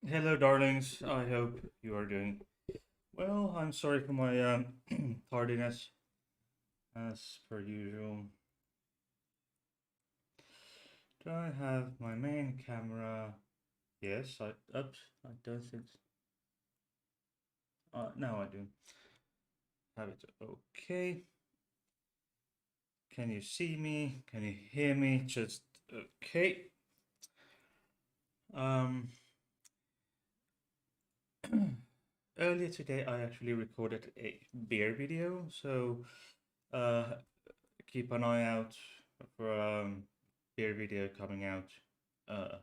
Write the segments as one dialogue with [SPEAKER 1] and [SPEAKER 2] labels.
[SPEAKER 1] Hello, darlings. I hope you are doing well. I'm sorry for my tardiness, as per usual. Do I have my main camera? Yes, oops, I don't think so. Now I do have it. Okay. Can you see me? Can you hear me? Just okay. Um, Earlier today, I actually recorded a beer video, so uh, keep an eye out for beer video coming out uh,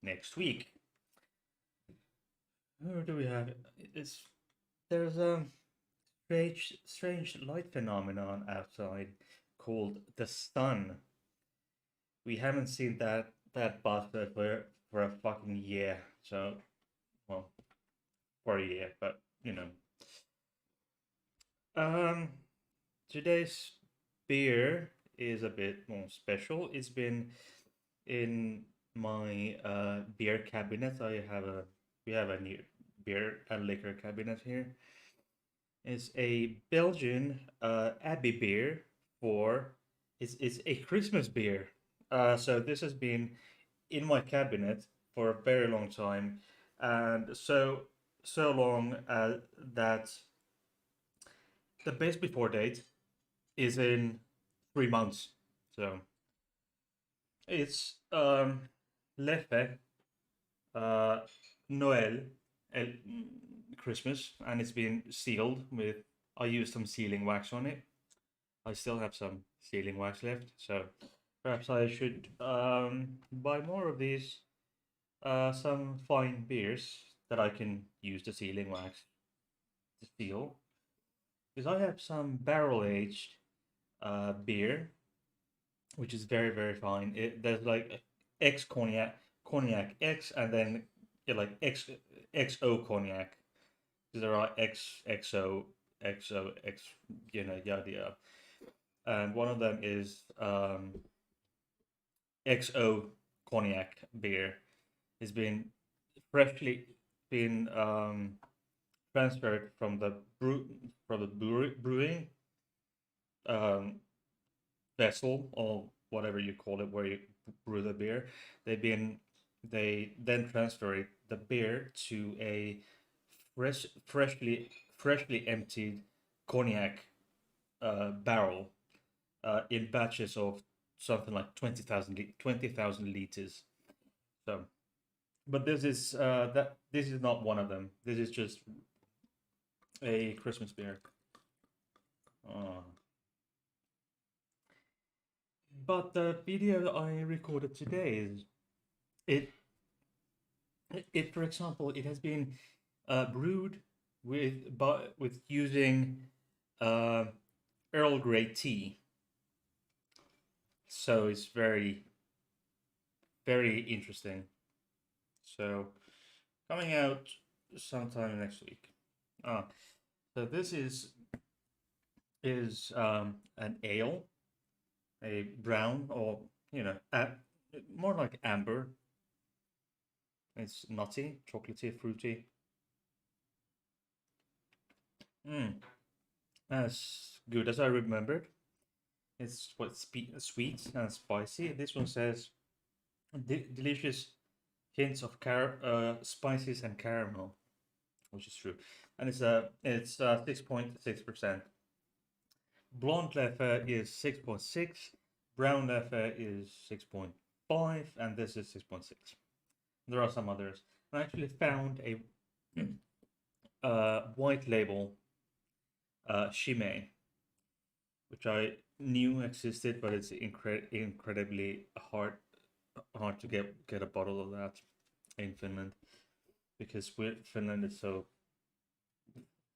[SPEAKER 1] next week. Who do we have? It's there's a strange light phenomenon outside called the sun. We haven't seen that bastard for a fucking year. So well, for a year, but you know. Um, Today's beer is a bit more special. It's been in my beer cabinet. We have a new beer and liquor cabinet here. It's a Belgian Abbey beer for it's a Christmas beer. So this has been in my cabinet for a very long time, and so long that the best before date is in 3 months. So it's Leffe uh, Noel, El- Christmas, and it's been sealed with. I used some sealing wax on it. I still have some sealing wax left, so perhaps I should buy more of these. Some fine beers that I can use the sealing wax to seal, because I have some barrel aged beer, which is very fine. There's like X cognac X, and then like XO cognac. There are X, yada yada. And one of them is XO cognac beer. It's been freshly been transferred from the brewing um, vessel or whatever you call it, where you brew the beer. They then transfer the beer to a freshly emptied cognac barrel in batches of something like 20,000 liters. So, but this is not one of them. This is just a Christmas beer. Uh, but the video that I recorded today is it it for example it has been brewed with using uh, Earl Grey tea, so it's very interesting. So coming out sometime next week. Ah, so this is an ale, a brown or more like amber. It's nutty, chocolatey, fruity. Mm, as good as I remembered. It's sweet and spicy. This one says delicious hints of spices and caramel, which is true, and it's 6.6%. Blonde Leffe is 6.6, brown Leffe is 6.5, and this is 6.6. There are some others. I actually found a white label Shime, which I knew existed, but it's incredibly hard to get a bottle of that in Finland, because Finland is so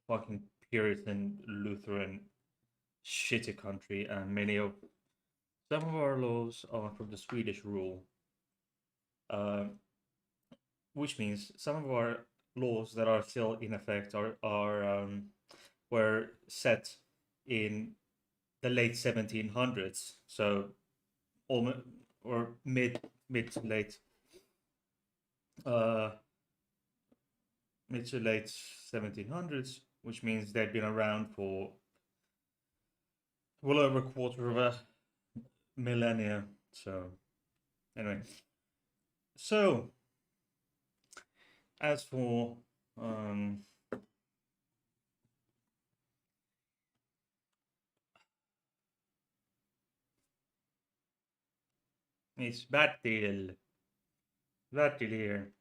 [SPEAKER 1] fucking Puritan Lutheran shitty country, and some of our laws are from the Swedish rule, uh, which means some of our laws that are still in effect are were set in the late 1700s, so almost or mid to late uh, mid to late 1700s, which means they've been around for well over a quarter of a millennia. So anyway, so as for um, it's Bertil here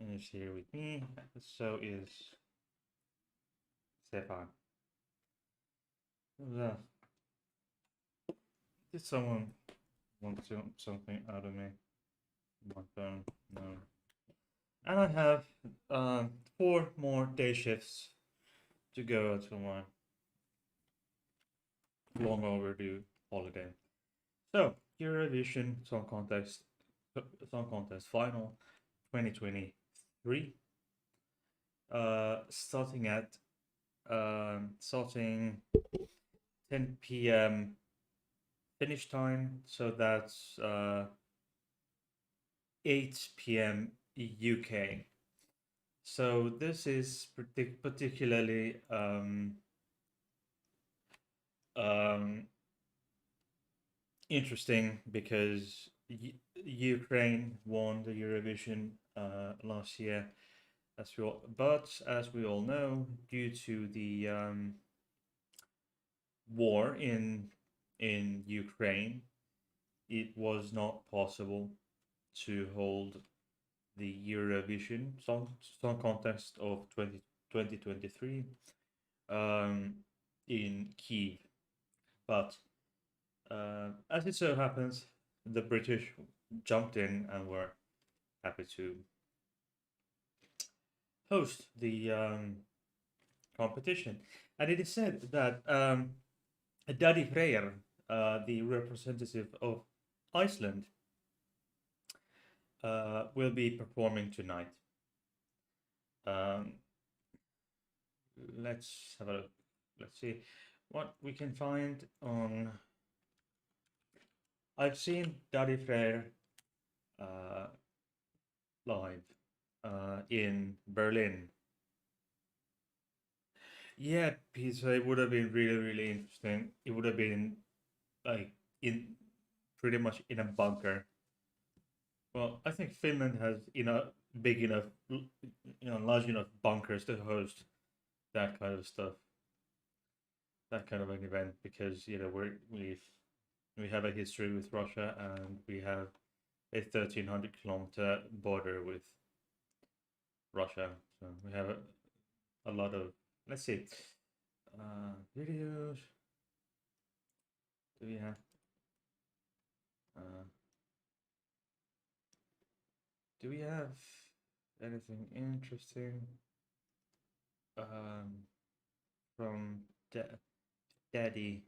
[SPEAKER 1] is here with me. So is Stefan. Uh, Did someone want something out of me? My phone, no. And I have 4 more day shifts to go to my long overdue holiday. So, Eurovision Song Contest Final 2023. Starting at starting 10 p.m. finish time, so that's 8 p.m. UK. So this is particularly um, interesting because Ukraine won the Eurovision last year, as we all know, due to the war in Ukraine, it was not possible to hold the Eurovision Song Contest of 2023 in Kiev. But as it so happens, the British jumped in and were happy to host the competition. And it is said that Daddy Freyr, the representative of Iceland, will be performing tonight. Um, let's have a look. Let's see what we can find on. I've seen Daddy Freyr uh, live in Berlin. Yeah, pizza. It would have been really, really interesting. It would have been like in pretty much in a bunker. Well, I think Finland has big enough, large enough bunkers to host that kind of stuff, that kind of an event, because we have a history with Russia and we have a 1,300-kilometer border with Russia, so we have a lot of. Let's see, videos. Do we have? Uh, do we have anything interesting from Daddy?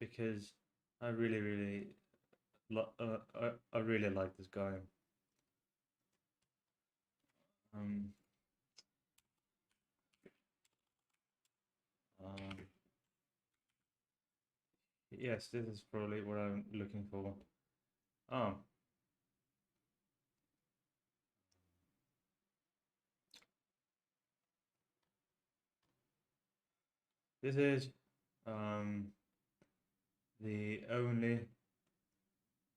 [SPEAKER 1] Because I really, really, I really like this guy. Um, um, yes, this is probably what I'm looking for. Oh, this is um, the only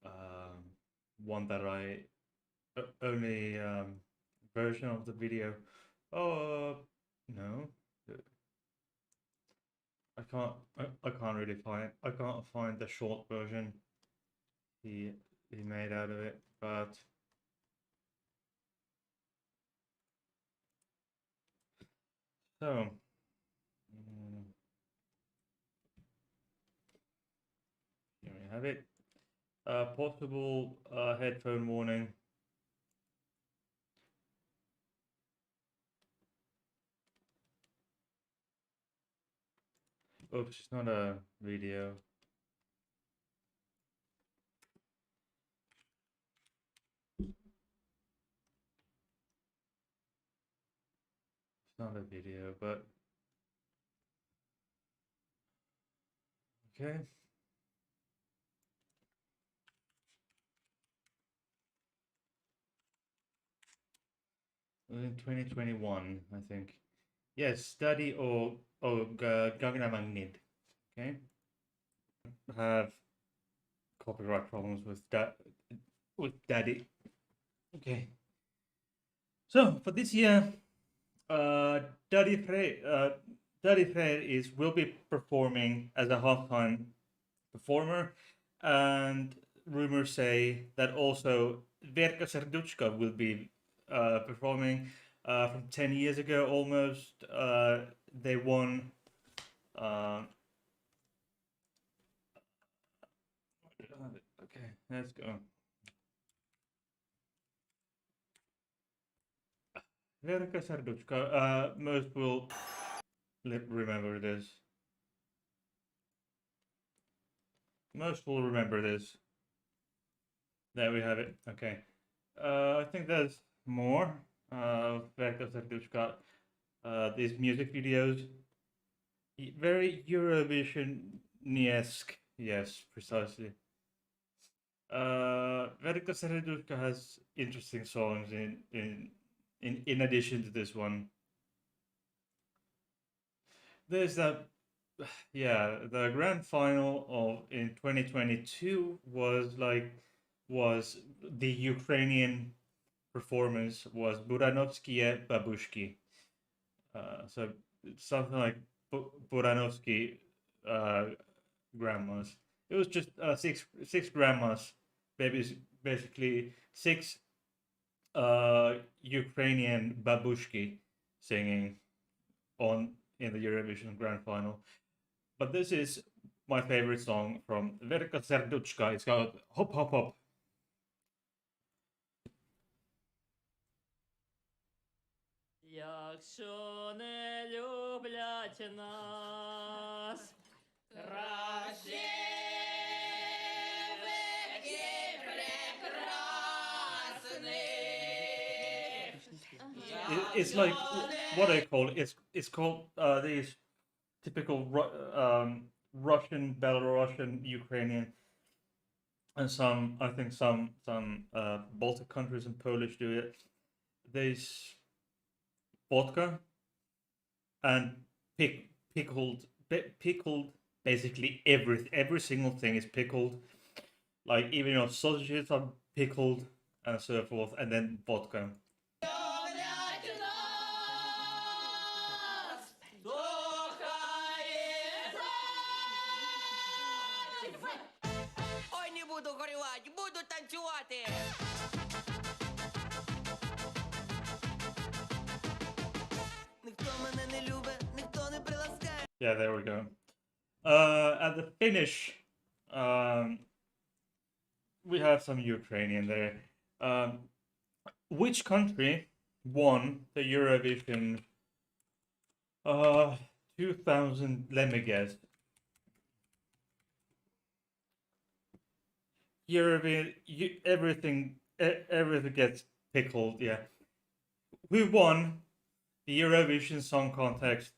[SPEAKER 1] um, one that only version of the video. Oh, no, I can't really find. I can't find the short version he he made out of it. But so mm, here we have it. Possible headphone warning. Oops, it's not a video. It's not a video, but okay. In 2021, I think. Yes, Study or Gangnam Need. Okay, have copyright problems with that with Daddy. Okay, so for this year, uh, Daddy Frey is will be performing as a halftime performer, and rumors say that also Verka Serduchka will be performing. From 10 years ago, almost, they won. Uh, okay, let's go. Verka Serduchka. Most will remember this. Most will remember this. There we have it. Okay. I think there's more. Verka Serduchka. These music videos. Very Eurovision-esque. Yes, precisely. Verka Serduchka has interesting songs in addition to this one. There's that, yeah, the grand final of in 2022 was the Ukrainian performance was Buranovskie Babushki. So something like Buranovsky uh, grandmas. It was just six grandmas, babies, basically six Ukrainian babushki singing on in the Eurovision Grand Final. But this is my favorite song from Verka Serduchka. It's called Hop Hop Hop.
[SPEAKER 2] Якщо не люблять нас, краще веки прекрасний.
[SPEAKER 1] It's like what I call it. It's called these typical Russian, Belarusian, Ukrainian, and some I think some Baltic countries and Polish do it. There's vodka and pickled basically every single thing is pickled, like even sausages are pickled and so forth, and then vodka.
[SPEAKER 2] Люблять нас, то хай знають. Ой, не буду горювати, буду танцювати. Ніхто мене не любить, ніхто не приласкає.
[SPEAKER 1] Yeah, there we go. At the finish, we have some Ukrainian there. Which country won the Eurovision 2000? Let me guess. Eurovision, everything gets pickled. Yeah, who won the Eurovision Song Contest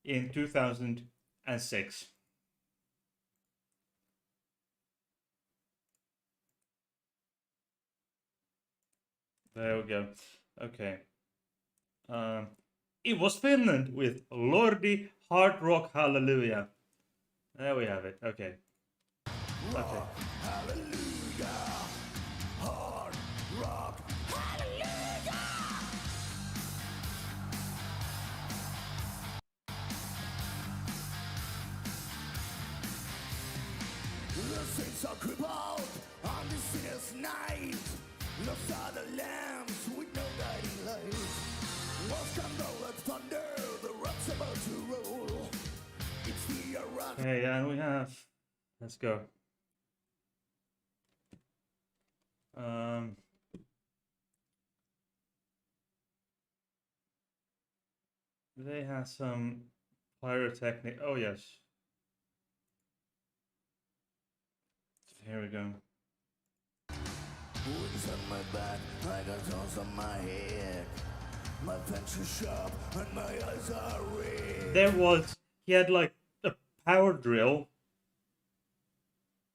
[SPEAKER 1] in 2006? There we go. Okay. It was Finland with Lordi Hard Rock Hallelujah. There we have it. Okay. Okay.
[SPEAKER 3] Hallelujah, hard rock, hallelujah. The saints are crippled on this sinners' night. Lost are the lambs with no guiding light. Walls tremble like thunder, the rock's about to roll. It's the Iran.
[SPEAKER 1] Okay, and we have. Let's go. They have some pyrotechnic. Oh yes. Here we go.
[SPEAKER 3] Wings on my back, I got thorns on my head. My fangs are sharp and my eyes are red.
[SPEAKER 1] There was. He had like a power drill.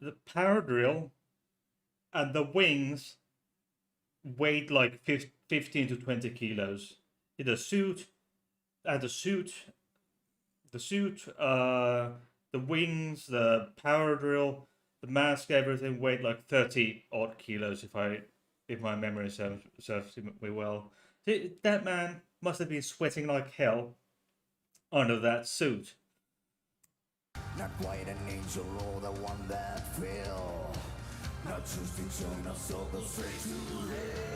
[SPEAKER 1] The power drill and the wings weighed like 15 to 20 kilos. In the suit, and the wings, the power drill, the mask, everything weighed like 30 odd kilos if my memory serves me well. That man must have been sweating like hell under that suit.
[SPEAKER 3] Not quite an angel or the one that fell. Not choosing showing us soul go straight to hell.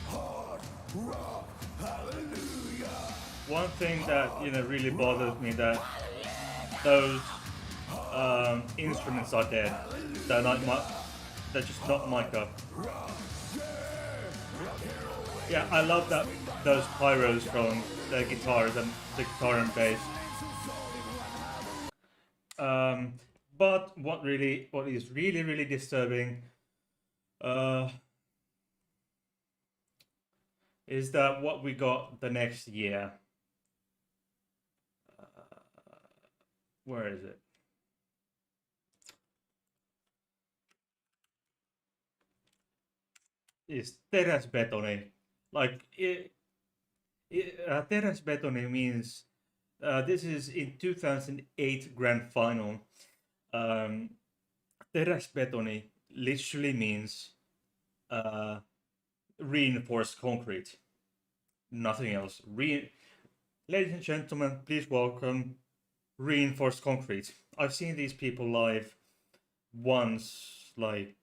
[SPEAKER 3] Hard rock, hallelujah.
[SPEAKER 1] One thing that really bothers me that those instruments are dead. They're just not mic up. Yeah, I love that those pyros from the guitars and the guitar and bass. But what is really disturbing uh, is that what we got the next year. Where is it? Is teräsbetoni. Like teräsbetoni means this is in 2008 grand final. Teräsbetoni literally means reinforced concrete. Nothing else. Ladies and gentlemen, please welcome reinforced concrete. I've seen these people live once, like,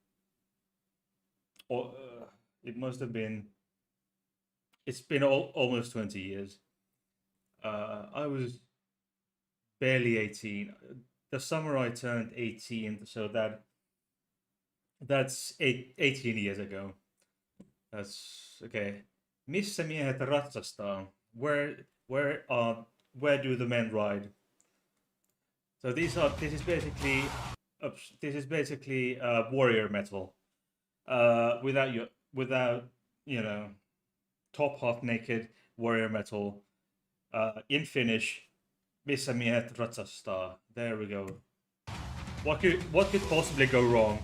[SPEAKER 1] it must have been. It's been almost 20 years. I was barely 18. The summer I turned 18, so that's 18 years ago. That's okay. Missä miehet ratsastaa? Where do the men ride? So this is basically warrior metal. Without top half naked warrior metal. In Finnish, missä miehet ratsastaa. There we go. What could possibly go wrong?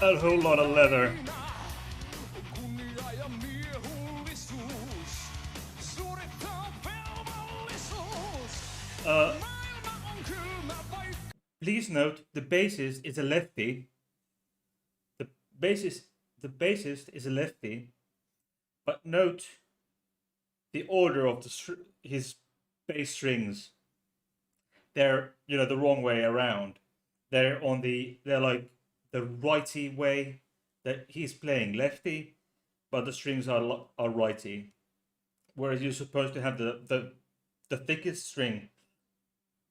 [SPEAKER 1] A whole lot of leather. Please note the bassist is a lefty. The bassist is a lefty, but note the order of his bass strings. They're the wrong way around. They're like the righty way that he's playing lefty, but the strings are righty. Whereas you're supposed to have the thickest string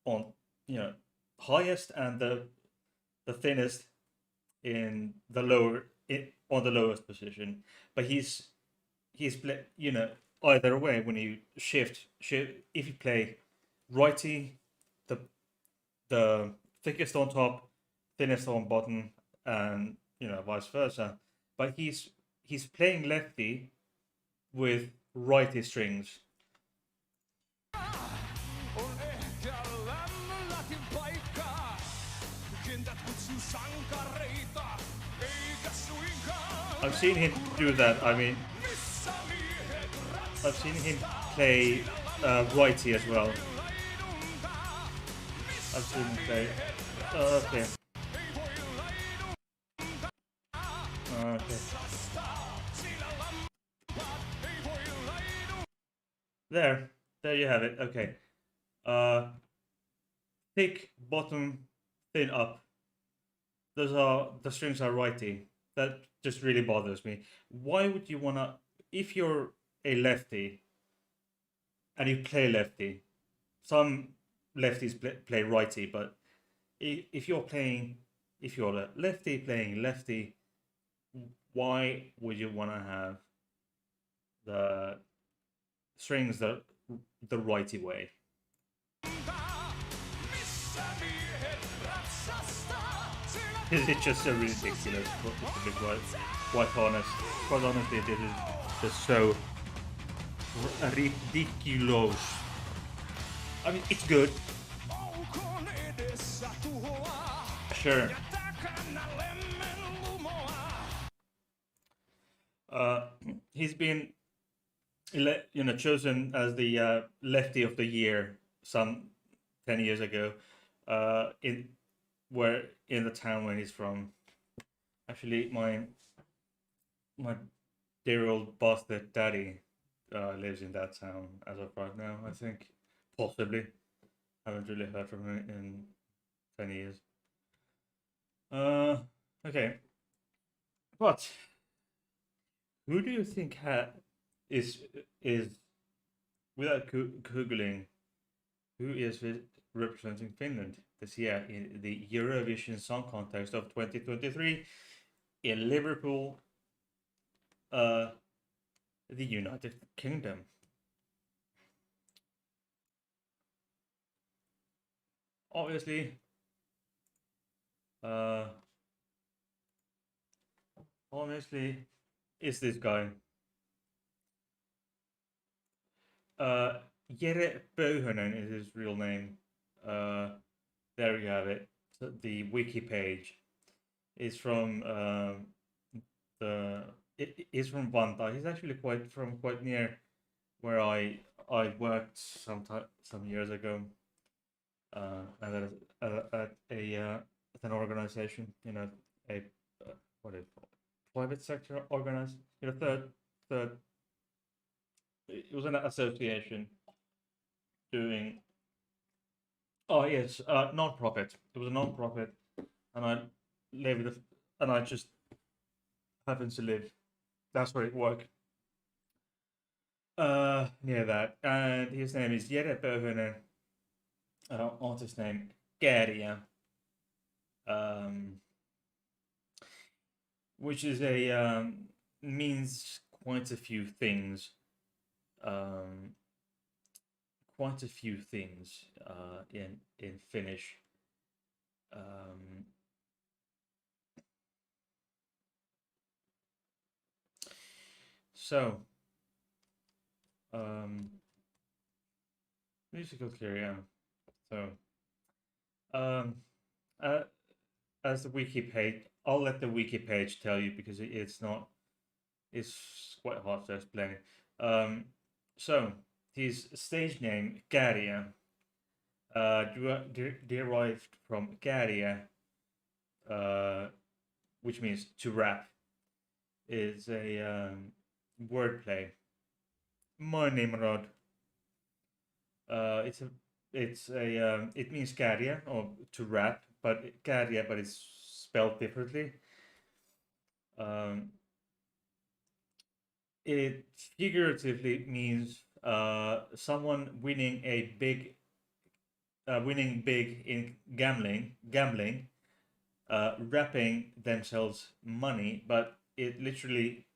[SPEAKER 1] on highest and the thinnest in the on the lowest position. But he's either way when you shift if you play righty, the thickest on top, thinnest on bottom, and vice versa. But he's playing lefty with righty strings. I've seen him do that. I mean, I've seen him play righty as well. I've seen him play. Okay. Okay. There you have it. Okay. Thick bottom, thin up. The strings are righty. That just really bothers me. Why would you wanna, if you're a lefty and you play lefty, some lefties play righty, but if you're a lefty playing lefty, why would you want to have the strings the righty way? It's just so ridiculous. To be quite honest, quite honestly, this is just so ridiculous. I mean, it's good, sure. Uh, he's been, chosen as the lefty of the year some 10 years ago. In where in the town where he's from. Actually, my dear old bastard daddy lives in that town as of right now. I think possibly. Haven't really heard from him in 10 years. Uh, okay, but who do you think is is without googling who is representing Finland this year in the Eurovision Song Contest of 2023 in Liverpool, uh, the United Kingdom? Obviously, uh, honestly, is this guy. Uh, Jere Pöyhönen is his real name. Uh, there you have it. So the wiki page is from the. It is from Vantaa. He's actually quite near where I worked some years ago. And at a at an organization, a what is it called? Private sector organized, third. It was an association doing. Oh yes, non-profit. It was a non-profit, and I lived, and I just happened to live. That's where it worked. Near that, and his name is Jere Pöyhönen. Artist name Kääriä, um, which is a means quite a few things. Um, Quite a few things in Finnish. Um, so musical career. So um, uh, as the wiki page, I'll let the wiki page tell you because it's not. It's quite hard to explain. So his stage name Kääriä derived from Kääriä, which means to rap, is a wordplay. My name Rod. It's a it means Kääriä or to rap, but Kääriä, but it's spelled differently. It figuratively means someone winning big in gambling, wrapping themselves money, but it literally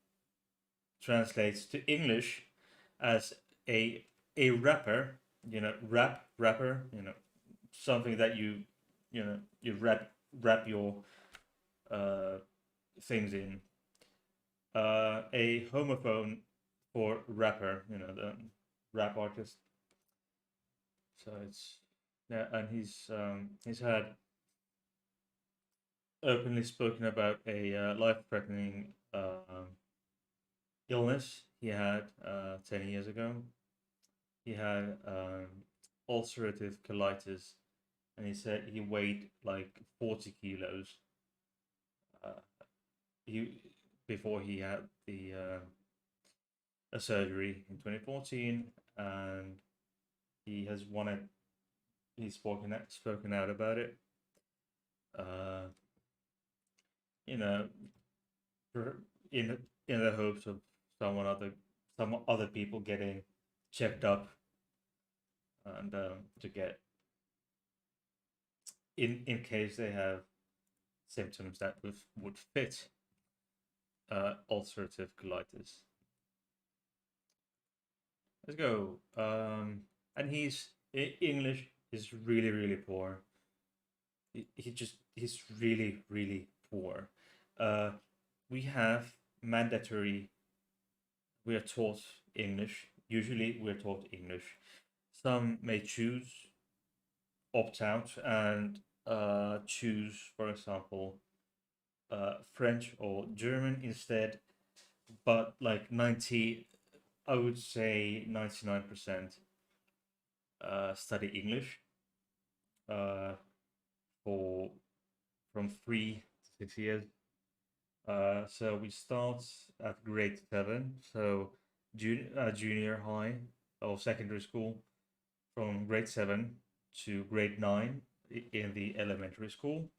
[SPEAKER 1] translates to English as a rapper, rapper, something that you wrap your things in. A homophone for rapper, the rap artist. So it's yeah, and he's had openly spoken about a life-threatening illness he had 10 years ago. He had ulcerative colitis, and he said he weighed like 40 kilos. He before he had the a surgery in 2014, and he has wanted he's spoken out about it. Uh, you know, in the hopes of some other people getting checked up and to get in case they have symptoms that would fit ulcerative colitis. Let's go. And English is really really poor. he's really really poor. Uh, we have mandatory. We are taught English. Usually, we're taught English. Some may choose opt out and choose, for example, French or German instead. But like 90, I would say 99% study English uh, for from 3 to 6 years. So we start at grade 7, so junior high or secondary school, from grade 7 to grade 9 in the elementary school,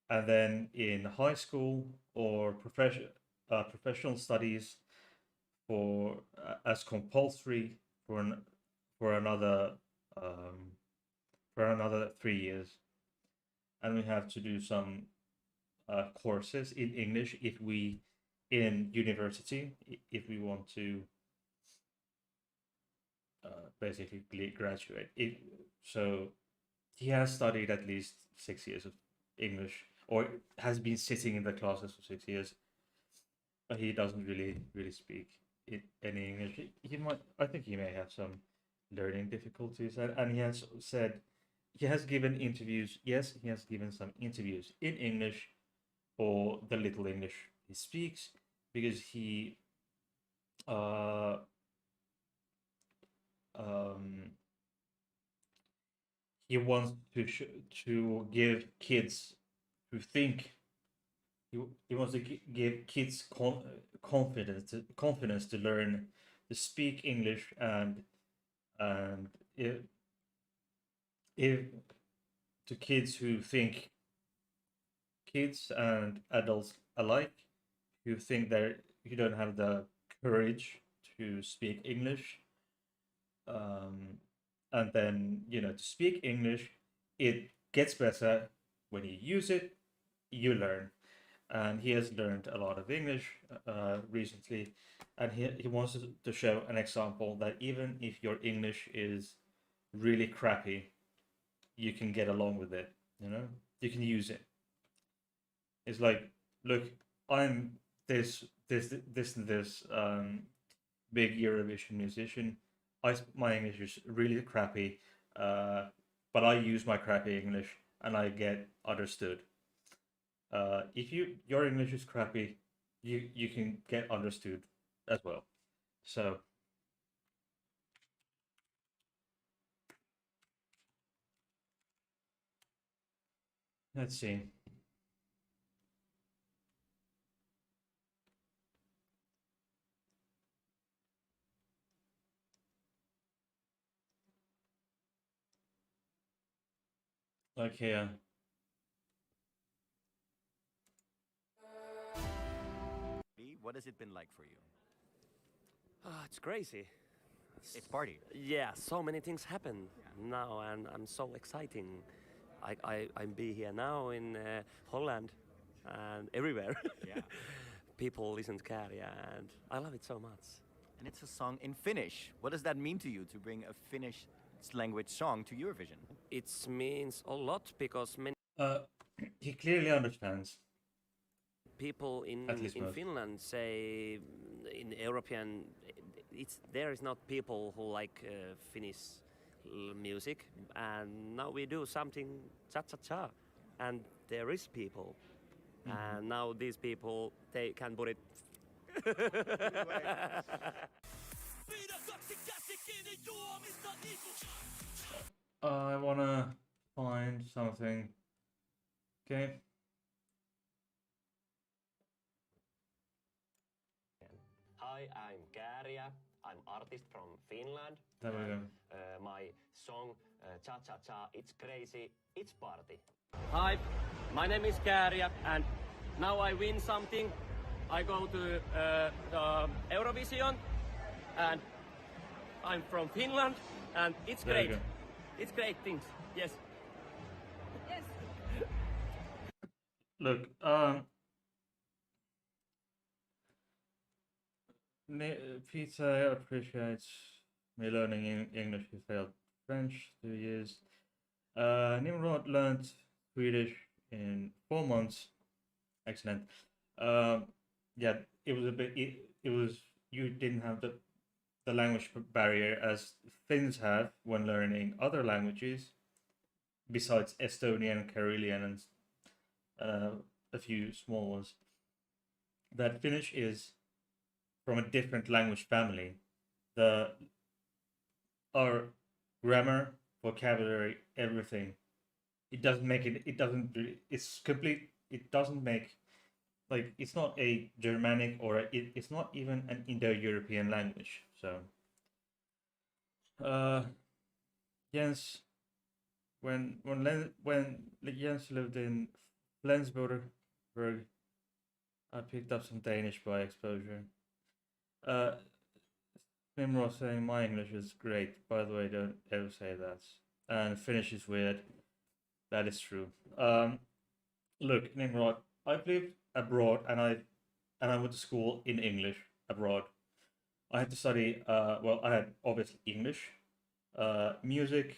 [SPEAKER 1] and then in high school or professional studies for as compulsory for for another um, for another 3 years, and we have to do some courses in English if we in university if we want to basically graduate. So he has studied at least 6 years of English, or has been sitting in the classes for 6 years, but he doesn't really speak any English. He might, I think he may have some learning difficulties, and he has said he has given interviews. Yes, he has given some interviews in English or the little English he speaks, because uh, um, he wants to give kids who think he wants to give kids confidence to learn to speak English, and if to kids who think, kids and adults alike, who think that you don't have the courage to speak English, um, and then to speak English, it gets better when you use it, you learn. And he has learned a lot of English recently, and he wants to show an example that even if your English is really crappy, you can get along with it. You can use it. It's like, look, I'm this big Eurovision musician. My English is really crappy, uh, but I use my crappy English and I get understood. If your English is crappy, you can get understood as well. So let's see. Okay,
[SPEAKER 4] What has it been like for you?
[SPEAKER 5] It's crazy.
[SPEAKER 4] It's party.
[SPEAKER 5] Yeah, so many things happen now, and I'm so exciting. I'm be here now in Holland and everywhere.
[SPEAKER 4] Yeah.
[SPEAKER 5] People listen to Käärijä, and I love it so much.
[SPEAKER 4] And it's a song in Finnish. What does that mean to you to bring a Finnish language song to Eurovision?
[SPEAKER 5] It means a lot because many
[SPEAKER 1] uh, he clearly understands.
[SPEAKER 5] people
[SPEAKER 1] At least
[SPEAKER 5] in
[SPEAKER 1] most.
[SPEAKER 5] Finland say in European, there is not people who like Finnish music, and now we do something cha cha cha, and there is people, and now these people they can put it.
[SPEAKER 1] I wanna find something. Okay.
[SPEAKER 5] Hi, I'm Käärijä. I'm artist from Finland.
[SPEAKER 1] There we go.
[SPEAKER 5] My song Cha Cha Cha, it's crazy, it's party. Hi, my name is Käärijä, and now I win something. I go to the Eurovision, and I'm from Finland, and it's
[SPEAKER 1] There you
[SPEAKER 5] great.
[SPEAKER 1] go.
[SPEAKER 5] It's great things. Yes.
[SPEAKER 6] Yes.
[SPEAKER 1] Look, Peter appreciates me learning English. He failed French 2 years. Nimrod learned Swedish in 4 months. Excellent. Um, yeah, it was a bit. It was you didn't have the language barrier as Finns have when learning other languages besides Estonian, Karelian, and a few small ones. That Finnish is from a different language family. The our grammar, vocabulary, everything. It doesn't make it. It doesn't. It's complete. It doesn't make like it's not a Germanic or it's not even an Indo-European language. So, uh, Jens, when Jens lived in Flensburg, I picked up some Danish by exposure. Uh, Nimrod saying my English is great. By the way, don't ever say that. And Finnish is weird. That is true. Look, Nimrod, I've lived abroad and I went to school in English abroad. I had to study. Well, I had obviously English, music,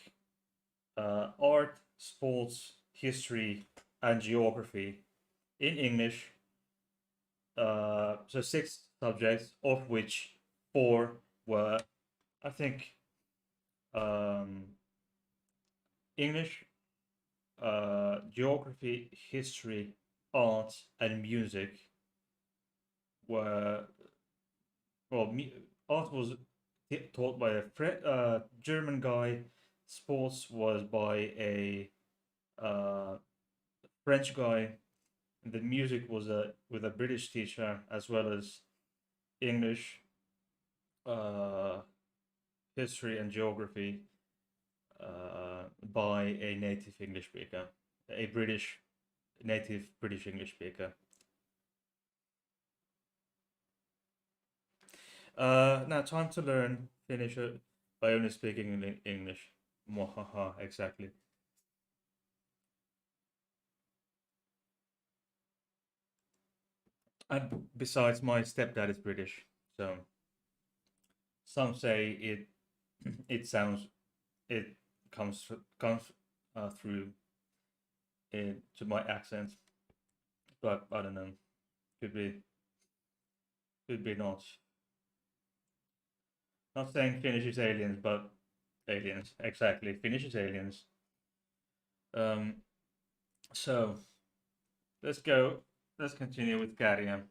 [SPEAKER 1] art, sports, history, and geography in English. So 6 subjects, of which 4 were, I think, um, English, geography, history, art, and music were well. Art was taught by a German guy. Sports was by a uh, French guy. And the music was with a British teacher, as well as English, uh, history, and geography by a native English speaker, a native British English speaker. Now time to learn Finnish by only speaking in English. Mwahaha, exactly. And besides, my stepdad is British, so some say it sounds it comes through to my accent, but I don't know. Could be not. Not saying Finnish is aliens, but aliens exactly. Finnish is aliens. Um, so let's go. Let's continue with Kärja.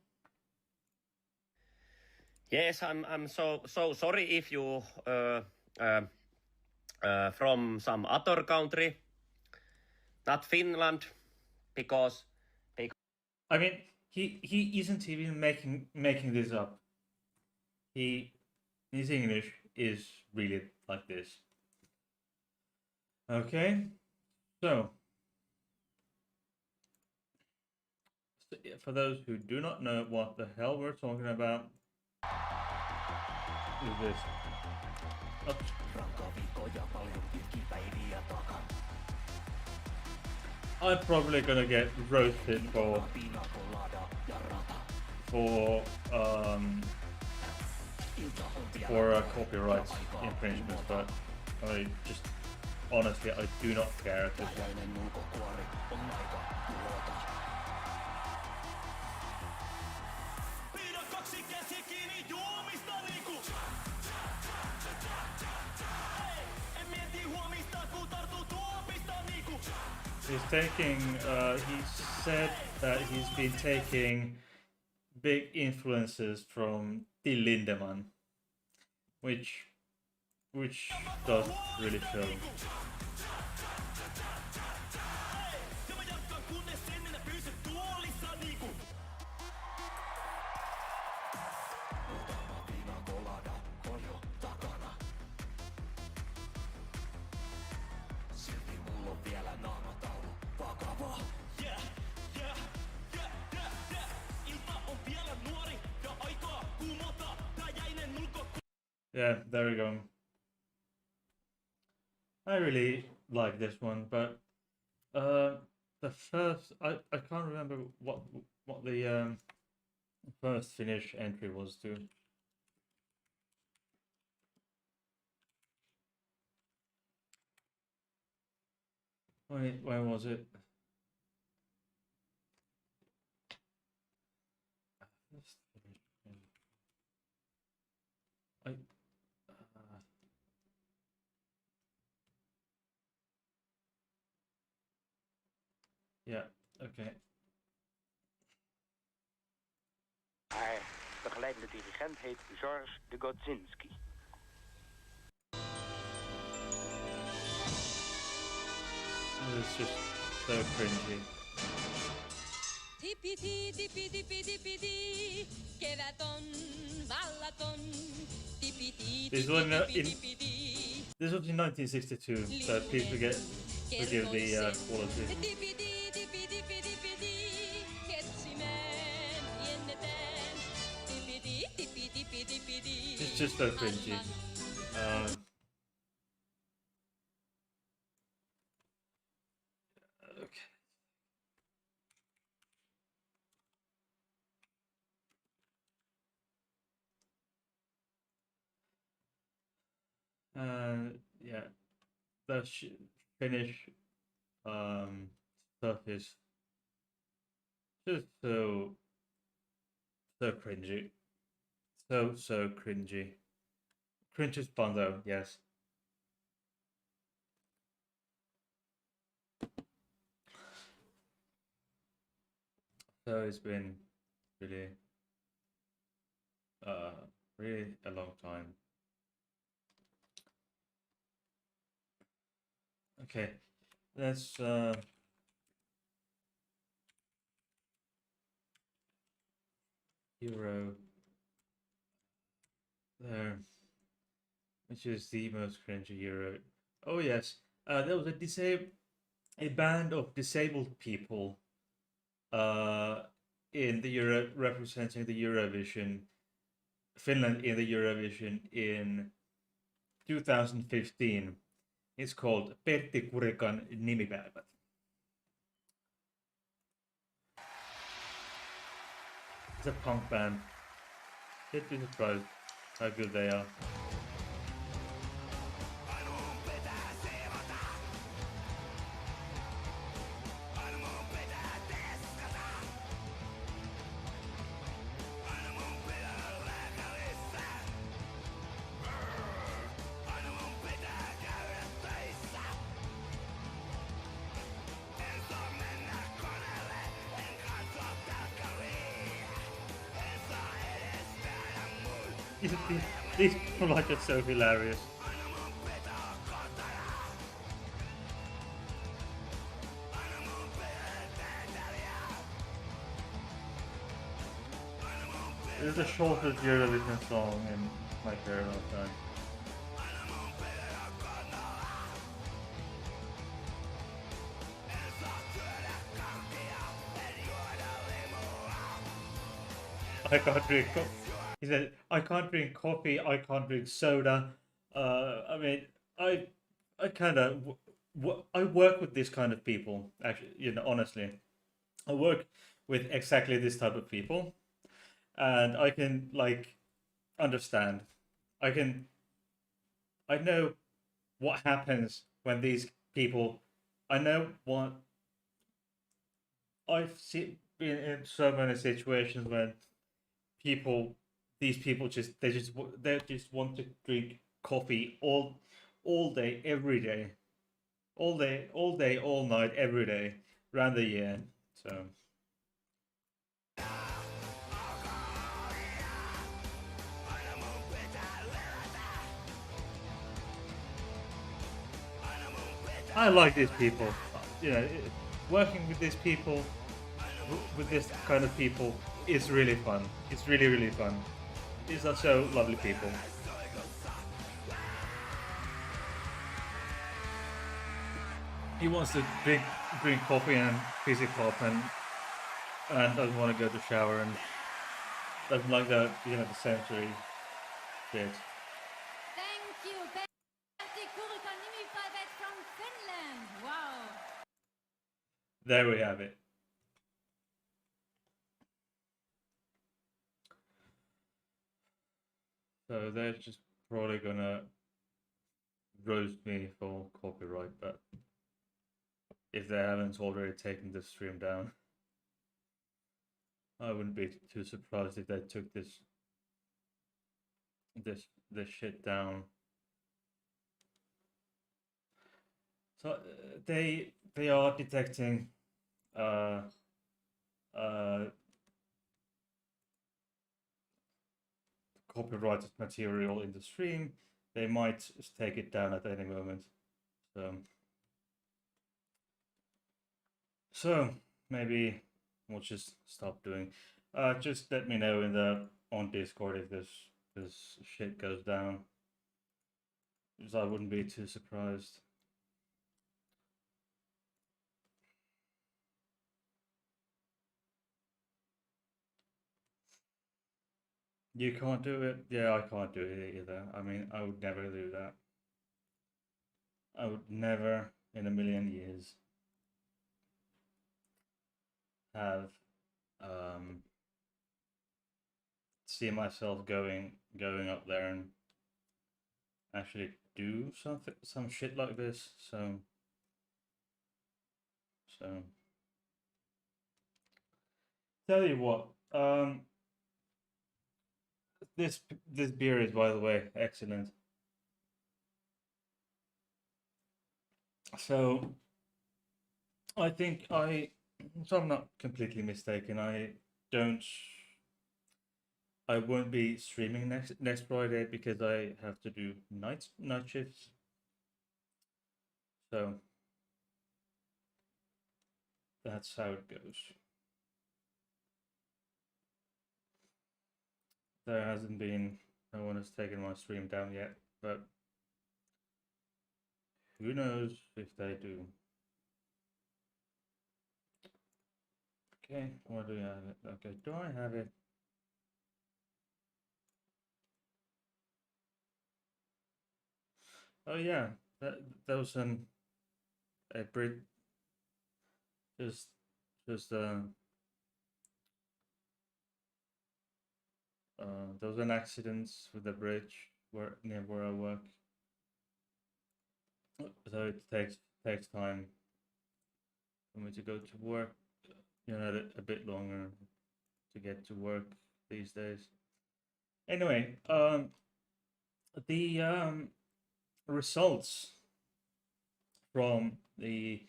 [SPEAKER 5] Yes, I'm so sorry if you uh, from some other country, not Finland, because
[SPEAKER 1] I mean, he isn't even making this up. His English is really like this. Okay, so for those who do not know what the hell we're talking about, is this. Oops. I'm probably gonna get roasted for copyright infringements, but I just honestly I do not care at this point. He's taking. He said that he's been taking big influences from Till Lindemann, which does really show. Yeah, there we go. I really like this one, but the first I can't remember what the first Finnish entry was to. When was it? Okay.
[SPEAKER 7] Haar begeleidende dirigent heet Georges de Godzinski.
[SPEAKER 1] It's just so cringy.
[SPEAKER 6] Tippity dippy dippy dippy dee, kevät on vallaton. Tippity
[SPEAKER 1] This
[SPEAKER 6] dippy
[SPEAKER 1] was
[SPEAKER 6] dippy
[SPEAKER 1] in
[SPEAKER 6] dippy dee.
[SPEAKER 1] this was in 1962, so please forgive the quality.
[SPEAKER 6] Tippity dippy dippy dippy dee, ketsimään jennetään. Tippity dippy dippy dippy dee.
[SPEAKER 1] It's just so cringy. Okay. Yeah, the Finnish stuff is just so cringy, so cringy. Cringe is fun though, yes. So it's been really really a long time. Okay, let's Euro there, which is the most cringy Euro. Oh yes, there was a band of disabled people in the Euro representing the Eurovision, Finland in the Eurovision in 2015. It's called Pertti Kurikan nimipäivät. It's a punk band. You'd be surprised how good they are. These people are just so hilarious. This is the shortest Eurovision song in my career of time. I can't drink. He said, "I can't drink coffee. I can't drink soda." I mean, I kind of, I work with this kind of people. Actually, honestly, I work with exactly this type of people, and I can like understand. I can. I know what happens when these people. I know what been in so many situations when people these people they just want to drink coffee all day every day, all night every day around the year. So I like these people. Working with these people, with this kind of people, is really fun. It's really fun. These are so lovely people. He wants to drink coffee and fizzy pop and doesn't want to go to shower and doesn't like the the sensory shit.
[SPEAKER 6] Thank you, Pertti Kurikan nimipäivät from Finland. Wow.
[SPEAKER 1] There we have it. So they're just probably gonna roast me for copyright, but if they haven't already taken the stream down, I wouldn't be too surprised if they took this shit down. So they are detecting uh, uh, copyrighted material in the stream, they might take it down at any moment. So maybe we'll just stop doing. Just let me know in the on Discord if this shit goes down, because I wouldn't be too surprised. You can't do it? Yeah, I can't do it either. I mean, I would never do that. I would never in a million years have see myself going up there and actually do some shit like this. So tell you what, this beer is, by the way, excellent. So I think so I'm not completely mistaken. Don't I won't be streaming next Friday because I have to do night shifts. So that's how it goes. There hasn't been no one has taken my stream down yet, but who knows if they do. Okay, what do I have it? Okay, do I have it? Oh yeah, that was a Brit just just there was an accident with the bridge near where I work, so it takes time for me to go to work. You know, a bit longer to get to work these days. Anyway, the results from the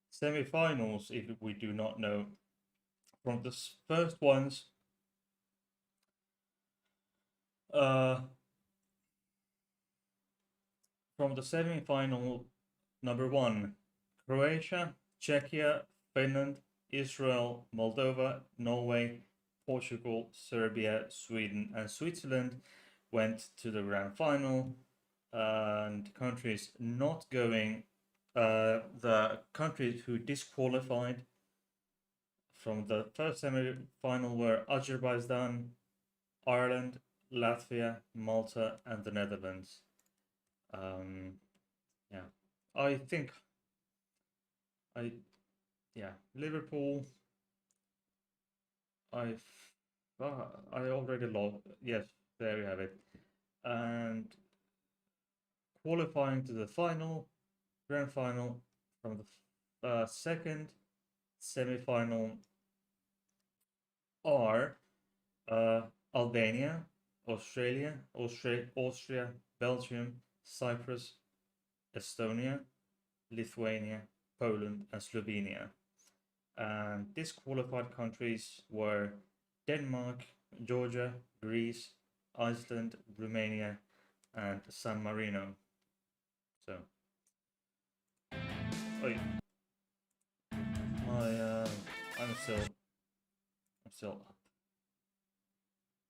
[SPEAKER 1] semi-finals, if we do not know, from the first ones, from the semi-final number one, Croatia, Czechia, Finland, Israel, Moldova, Norway, Portugal, Serbia, Sweden, and Switzerland went to the grand final. And countries not going, the countries who disqualified from the first semi-final were Azerbaijan, Ireland, Latvia, Malta, and the Netherlands. Yeah, I think Liverpool. I already lost. Yes, there we have it. And qualifying to the grand final from the second semi-final are Albania, Australia, Austria, Belgium, Cyprus, Estonia, Lithuania, Poland, and Slovenia. And disqualified countries were Denmark, Georgia, Greece, Iceland, Romania, and San Marino. So, I'm still up.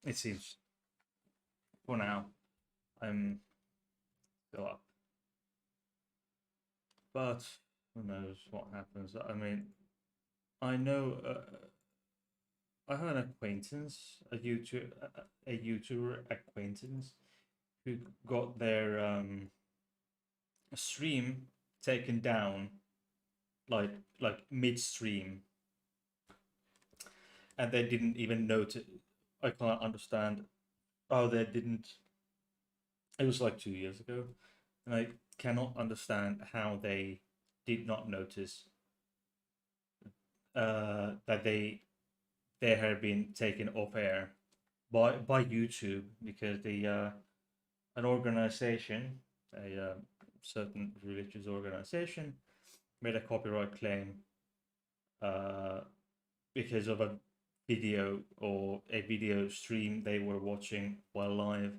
[SPEAKER 1] It seems for now I'm still up, but who knows what happens? I mean, I know I have an acquaintance, a YouTuber acquaintance who got their stream taken down like midstream, and they didn't even notice. I can't understand how they didn't. It was like 2 years ago, and I cannot understand how they did not notice that they had been taken off air by YouTube, because an organization, a certain religious organization, made a copyright claim uh, because of a video or a video stream they were watching while live.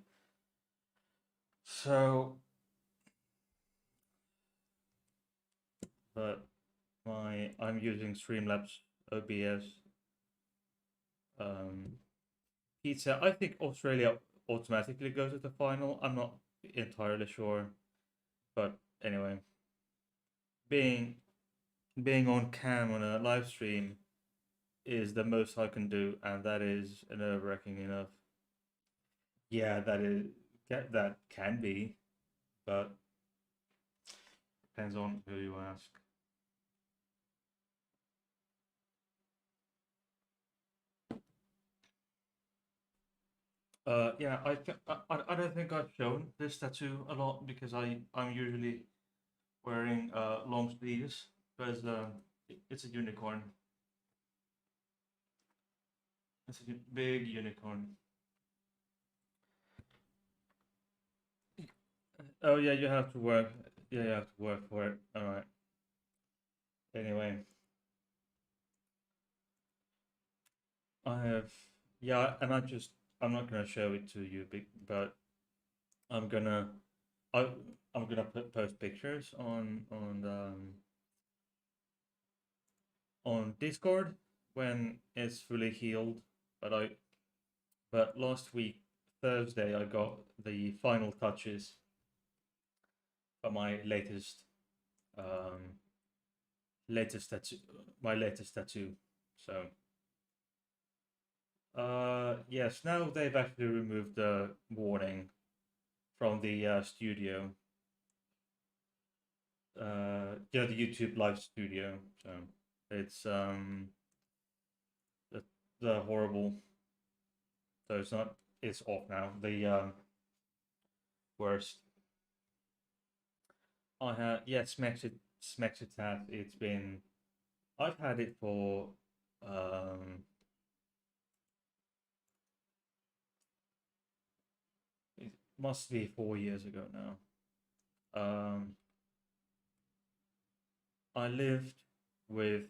[SPEAKER 1] So, but I'm using Streamlabs OBS. Pizza. I think Australia automatically goes to the final. I'm not entirely sure, but anyway, being on cam on a live stream is the most I can do, and that is nerve-wracking enough. Yeah, that can be, but depends on who you ask. Yeah, I don't think I've shown this tattoo a lot because I'm usually wearing long sleeves because it's a unicorn. It's a big unicorn. Oh yeah, you have to work. Yeah, you have to work for it. All right. Anyway, I have yeah, and I'm not gonna show it to you, but I'm gonna I I'm gonna post pictures on Discord when it's fully healed. But last week Thursday I got the final touches for my latest tattoo, my latest tattoo. So yes, now they've actually removed the warning from the studio. Yeah, the YouTube live studio. So it's the horrible. So it's not. It's off now. The worst. I had yeah, Smexitat. It's been. I've had it for it must be 4 years ago now. I lived with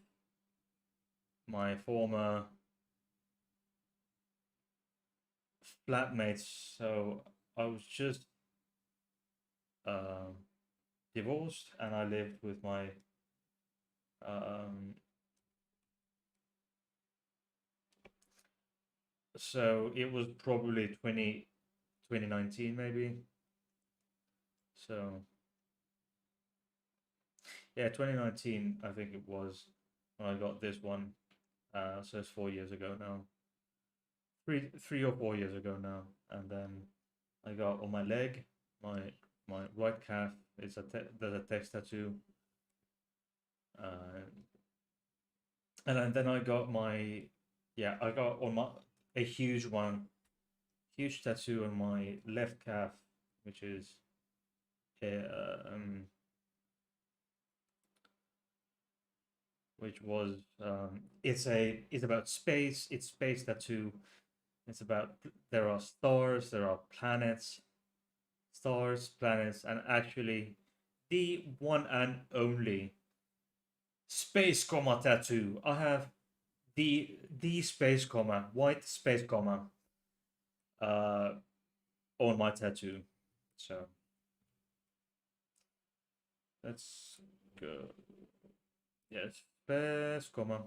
[SPEAKER 1] my former flatmates, so I was just divorced, and I lived with my so it was probably 2019 maybe. So yeah, 2019 I think it was when I got this one. So it's 4 years ago now. Three or 4 years ago now, and then I got on my leg, my right calf. There's a text tattoo, and then I got I got on my a huge tattoo on my left calf, which is which was it's about space. It's space tattoo. It's about there are stars, there are planets, and actually the one and only space comma tattoo. I have the space comma, white space comma, on my tattoo. So let's go. Yes, space comma.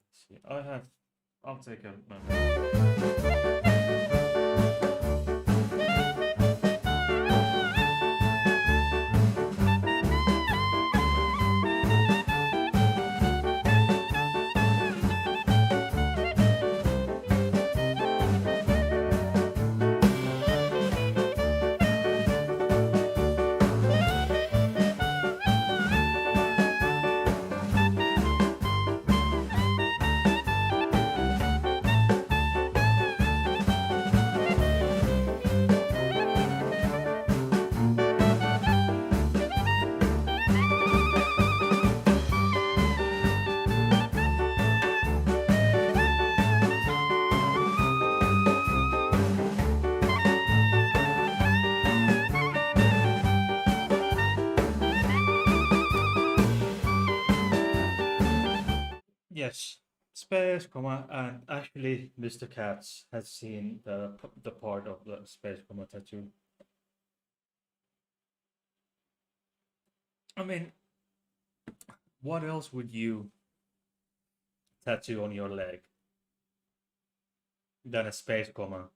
[SPEAKER 1] Let's see. I'll take a moment. Yes, space comma, and actually, Mr. Katz has seen the part of the space comma tattoo. I mean, what else would you tattoo on your leg than a space comma?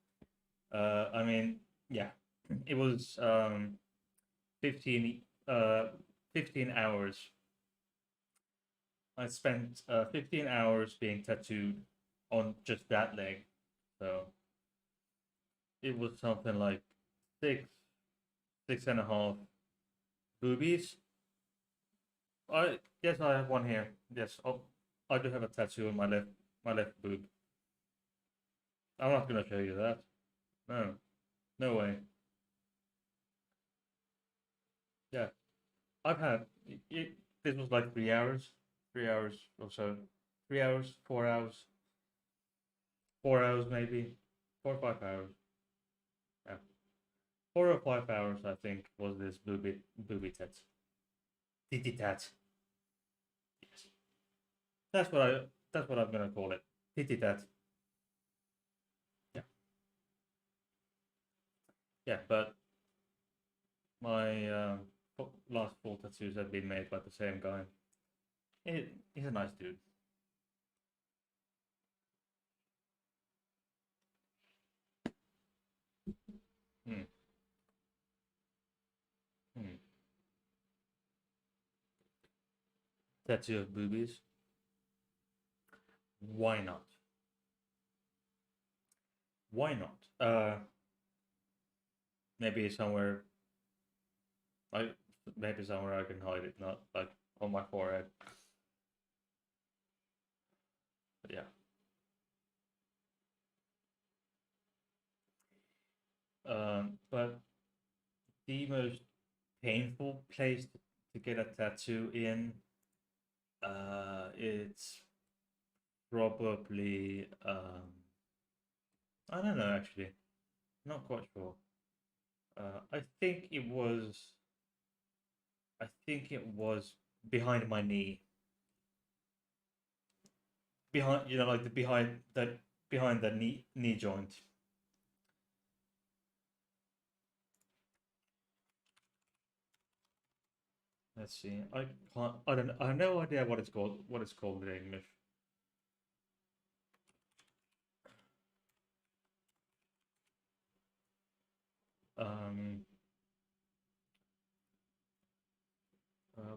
[SPEAKER 1] I mean, yeah, it was 15 uh 15 hours. I spent 15 hours being tattooed on just that leg. So it was something like six, 6.5 boobies. I yes, I have one here. Yes, oh, I do have a tattoo on my left boob. I'm not gonna show you that. No, no way. Yeah, I've had it. This was like 3 hours, 3 hours or so, 3 hours, 4 hours, 4 hours maybe, 4 or 5 hours. Yeah, 4 or 5 hours I think was this booby tat, titty tat. Yes, that's what I that's what I'm gonna call it, titty tat. Yeah, yeah, but my last four tattoos have been made by the same guy. He's a nice dude. Hmm. Hmm. Tattoo of boobies. Why not? Why not? Maybe somewhere I maybe somewhere I can hide it, not like on my forehead. But yeah. But the most painful place to get a tattoo in, it's probably I don't know actually, not quite sure. I think it was behind my knee, behind like the behind the knee joint. Let's see. I can't. I don't. I have no idea what it's called. What it's called in English. Um.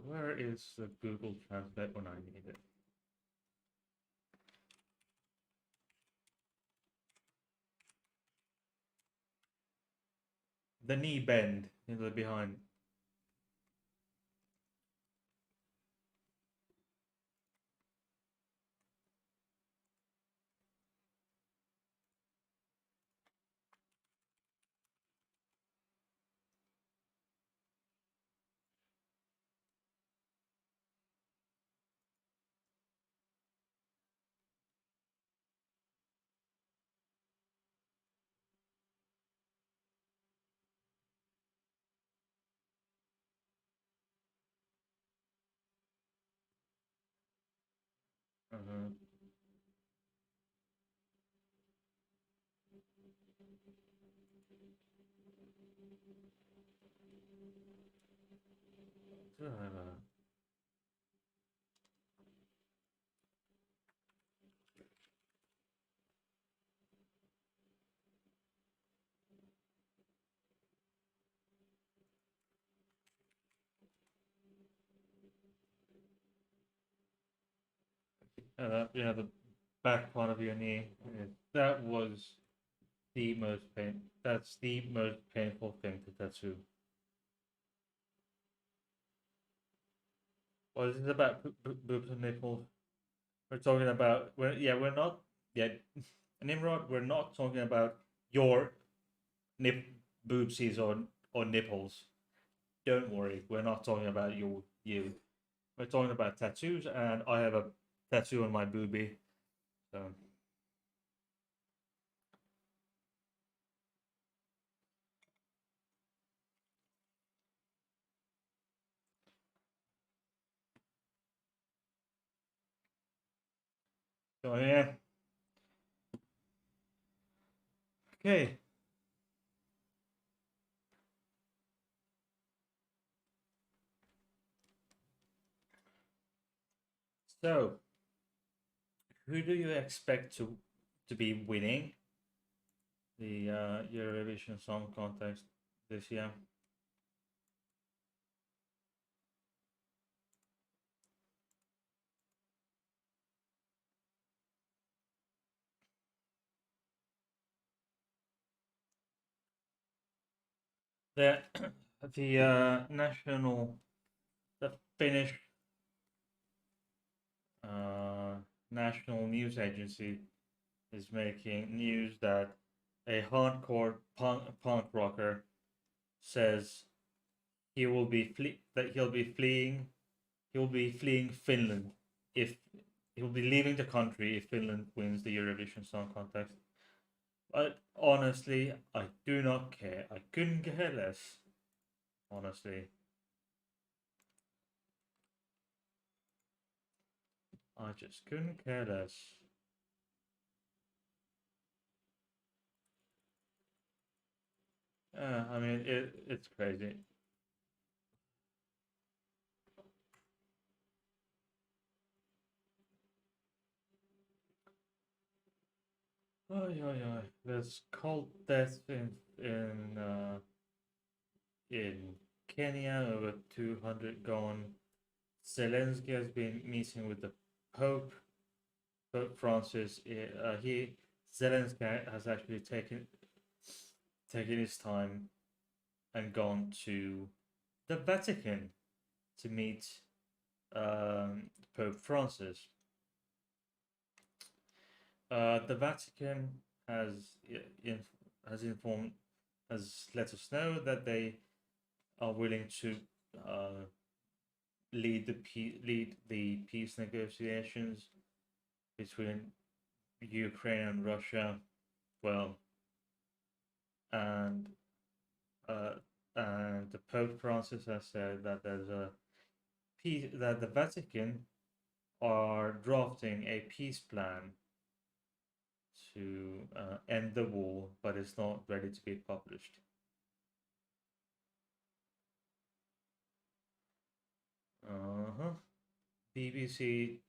[SPEAKER 1] Where is the Google Translate when I need it? The knee bend in the behind. Uh, do I have yeah, the back part of your knee. That was the most pain. That's the most painful thing to tattoo. Or is it about boobs and nipples? We're talking about. We're not. Yeah, Nimrod. We're not talking about your nip boobsies or nipples. Don't worry, we're not talking about you. We're talking about tattoos, and I have a tattoo on my boobie. So So yeah. Okay. So who do you expect to be winning the Eurovision Song Contest this year? The the the Finnish uh, national news agency is making news that a hardcore punk rocker says that he'll be fleeing Finland if he'll be leaving the country if Finland wins the Eurovision Song Contest. But honestly, I do not care. I couldn't care less. Honestly, I just couldn't care less. I mean, it's crazy. Oh yeah. There's cult deaths in Kenya, over 200 gone. Zelensky has been meeting with the Pope. Pope Francis. He Zelensky has actually taken his time and gone to the Vatican to meet Pope Francis. The Vatican in, has informed has let us know that they are willing to uh, lead the peace negotiations between Ukraine and Russia. Well, and uh, and the Pope Francis has said that the Vatican are drafting a peace plan to end the war, but it's not ready to be published. Uh-huh. BBC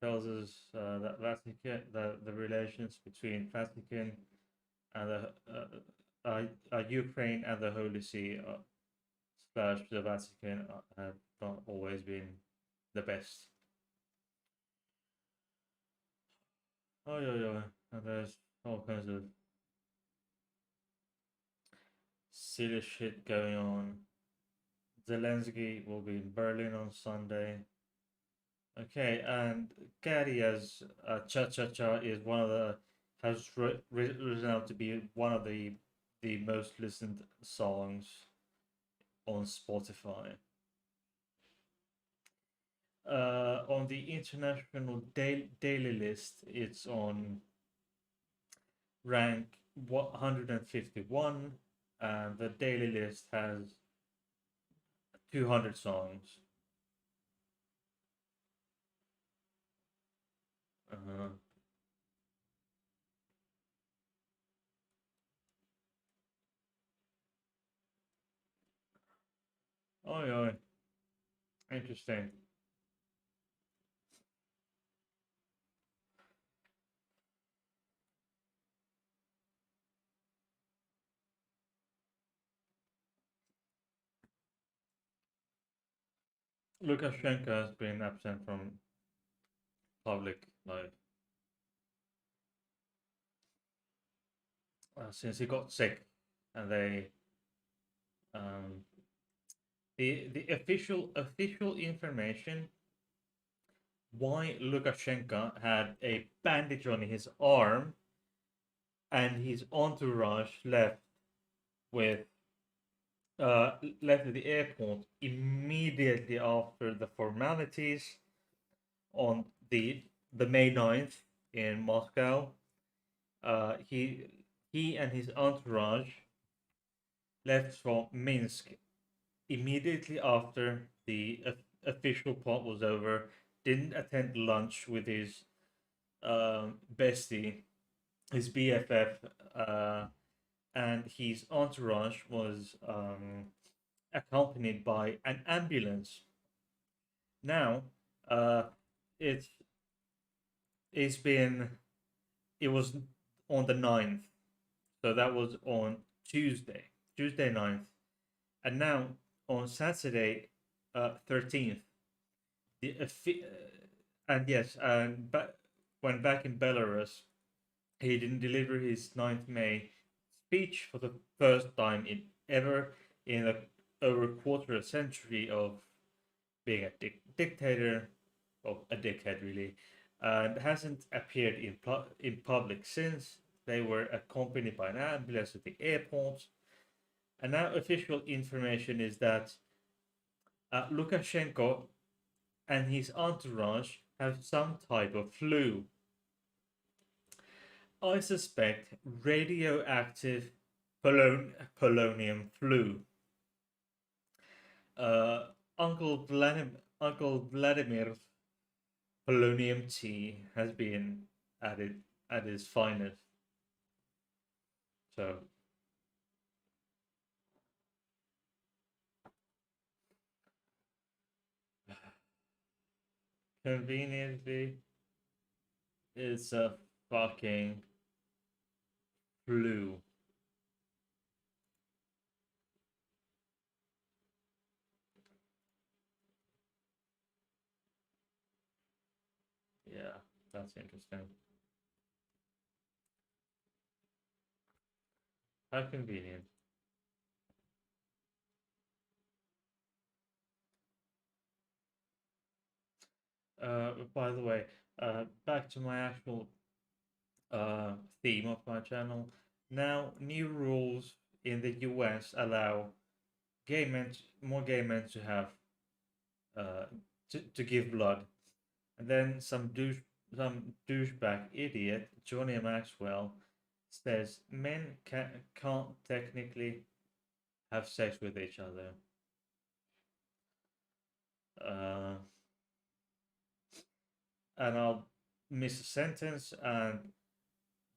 [SPEAKER 1] tells us that Vatican, the relations between Vatican and Ukraine and the Holy See slash the Vatican have not always been the best. Oh yeah. And there's all kinds of silly shit going on. Zelensky will be in Berlin on Sunday. Okay, and Karia's Cha Cha Cha is one of the has risen out to be one of the most listened songs on Spotify. On the international daily list, it's on rank 151, and the daily list has 200 songs. Uh, oh yeah, interesting. Lukashenko has been absent from public life since he got sick, and um, the official information why Lukashenko had a bandage on his arm and his entourage with left at the airport immediately after the formalities on the May 9th in Moscow. He and his entourage left for Minsk immediately after the official part was over. Didn't attend lunch with his bestie, his BFF, and his entourage was accompanied by an ambulance. Now, uh, it's it's been it was on the 9th, so that was on Tuesday 9th, and now on Saturday 13th. The, and yes, and when back in Belarus, he didn't deliver his 9th May speech for the first time in ever in over a quarter of a century of being a dictator, or a dickhead really, and hasn't appeared in public since. They were accompanied by an ambulance at the airport, and now official information is that Lukashenko and his entourage have some type of flu. I suspect radioactive polonium flu. Uncle Vladimir's polonium tea has been added at its finest. So conveniently, it's a fucking flu. Yeah, that's interesting. How convenient. By the way, back to my actual theme of my channel. Now, new rules in the US allow more gay men to have uh, to give blood, and then some douchebag idiot Johnny Maxwell says men can't technically have sex with each other. Uh, and I'll miss a sentence, and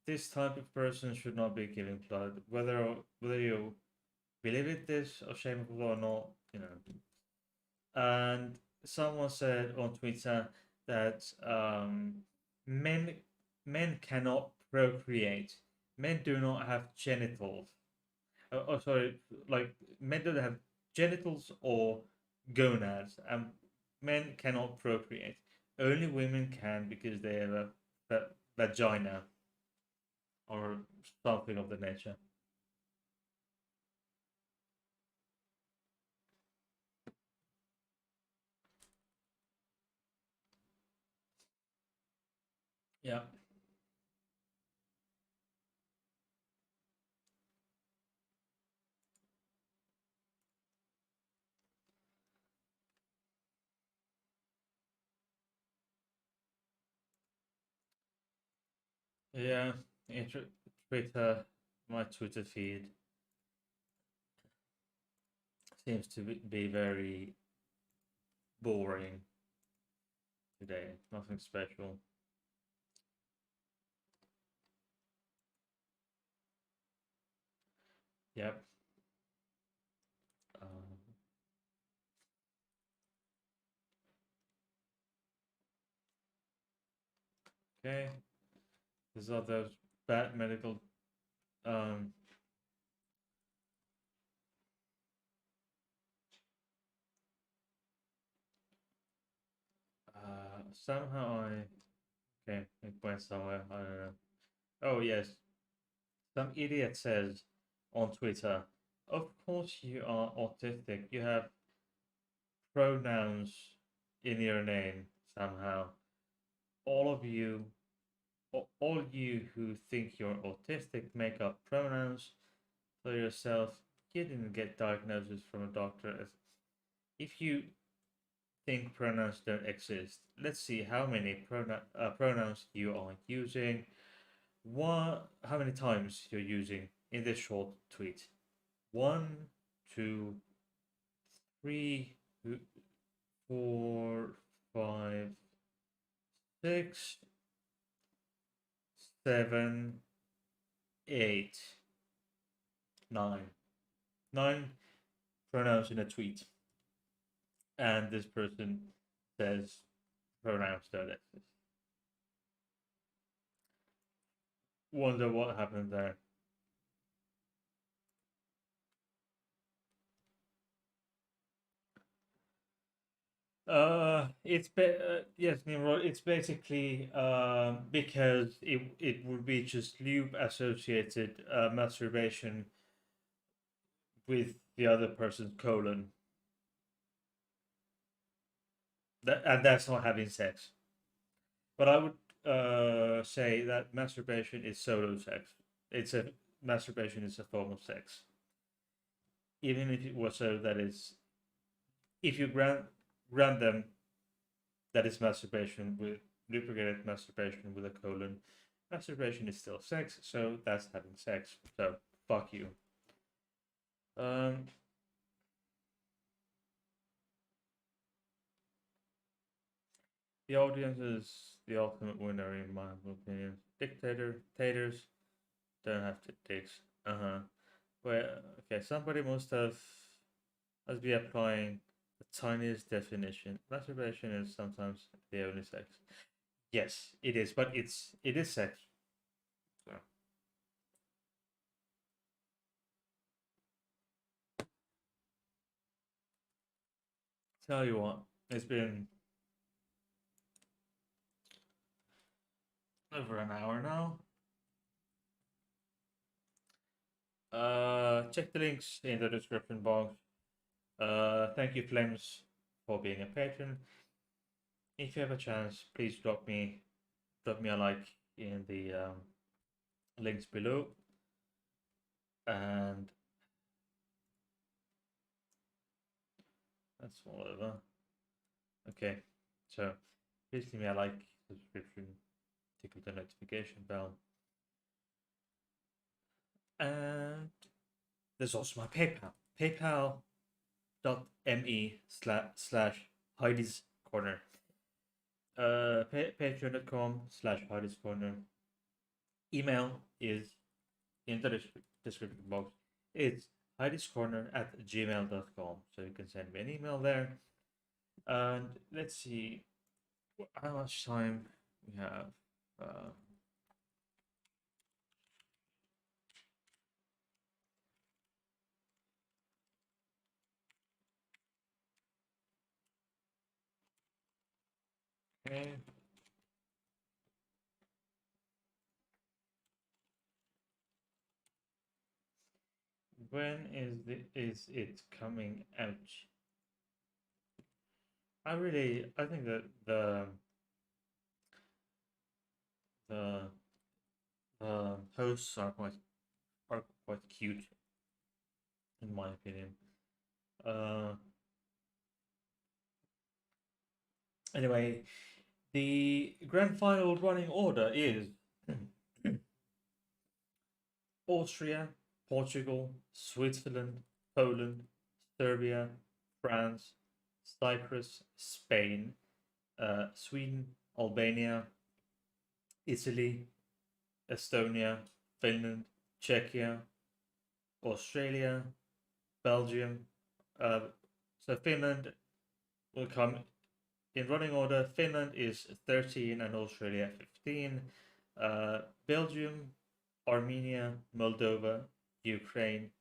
[SPEAKER 1] this type of person should not be giving blood, whether you believe it is or shameful or not, you know. And someone said on Twitter that men men cannot procreate. Men do not have genitals. Oh, sorry, like men don't have genitals or gonads, and men cannot procreate. Only women can because they have a vagina or something of the nature. Yeah, yeah. Twitter, my Twitter feed seems to be very boring today. Nothing special. Yep. Um, okay. There's all those bad medical. Um, somehow I. Okay, it went somewhere. I don't know. Oh, yes. Some idiot says on Twitter, of course you are autistic. You have pronouns in your name somehow. All of you, all you who think you're autistic, make up pronouns for yourself. You didn't get diagnosis from a doctor. If you think pronouns don't exist, let's see how many pronouns you are using. How many times you're using in this short tweet? One, two, three, four, five, six, 7, 8, 9. 9 pronouns in a tweet. And this person says pronouns don't exist. Wonder what happened there. Yes, Nimrod. It's basically because it would be just loop associated masturbation with the other person's colon. And that's not having sex. But I would say that masturbation is solo sex. It's a Masturbation is a form of sex, even if it was so that is if you grant them that is masturbation with lubricated masturbation with a colon. Masturbation is still sex, so that's having sex. So fuck you. Um, the audience is the ultimate winner in my opinion. Dictators don't have to dicks. Well, okay. Somebody must be applying the tiniest definition. Masturbation is sometimes the only sex. Yes, it is, but it is sex. So. Tell you what, it's been over an hour now. Check the links in the description box. Thank you, Flems, for being a patron. If you have a chance, please drop me a like in the links below. And that's whatever. Okay, so please leave me a like, subscription, tickle the notification bell. And there's also my PayPal. PayPal.me/slash Heidi's Corner. Patreon.com/Heidi's Corner. Email is in the description box. It's heidiscorner@gmail.com. So you can send me an email there. And let's see how much time we have. Okay. When is it coming out? I think that the hosts are quite cute, in my opinion. Uh, anyway, the grand final running order is Austria, Portugal, Switzerland, Poland, Serbia, France, Cyprus, Spain, Sweden, Albania, Italy, Estonia, Finland, Czechia, Australia, Belgium. So Finland will come in running order. Finland is 13 and Australia 15. Belgium, Armenia, Moldova, Ukraine,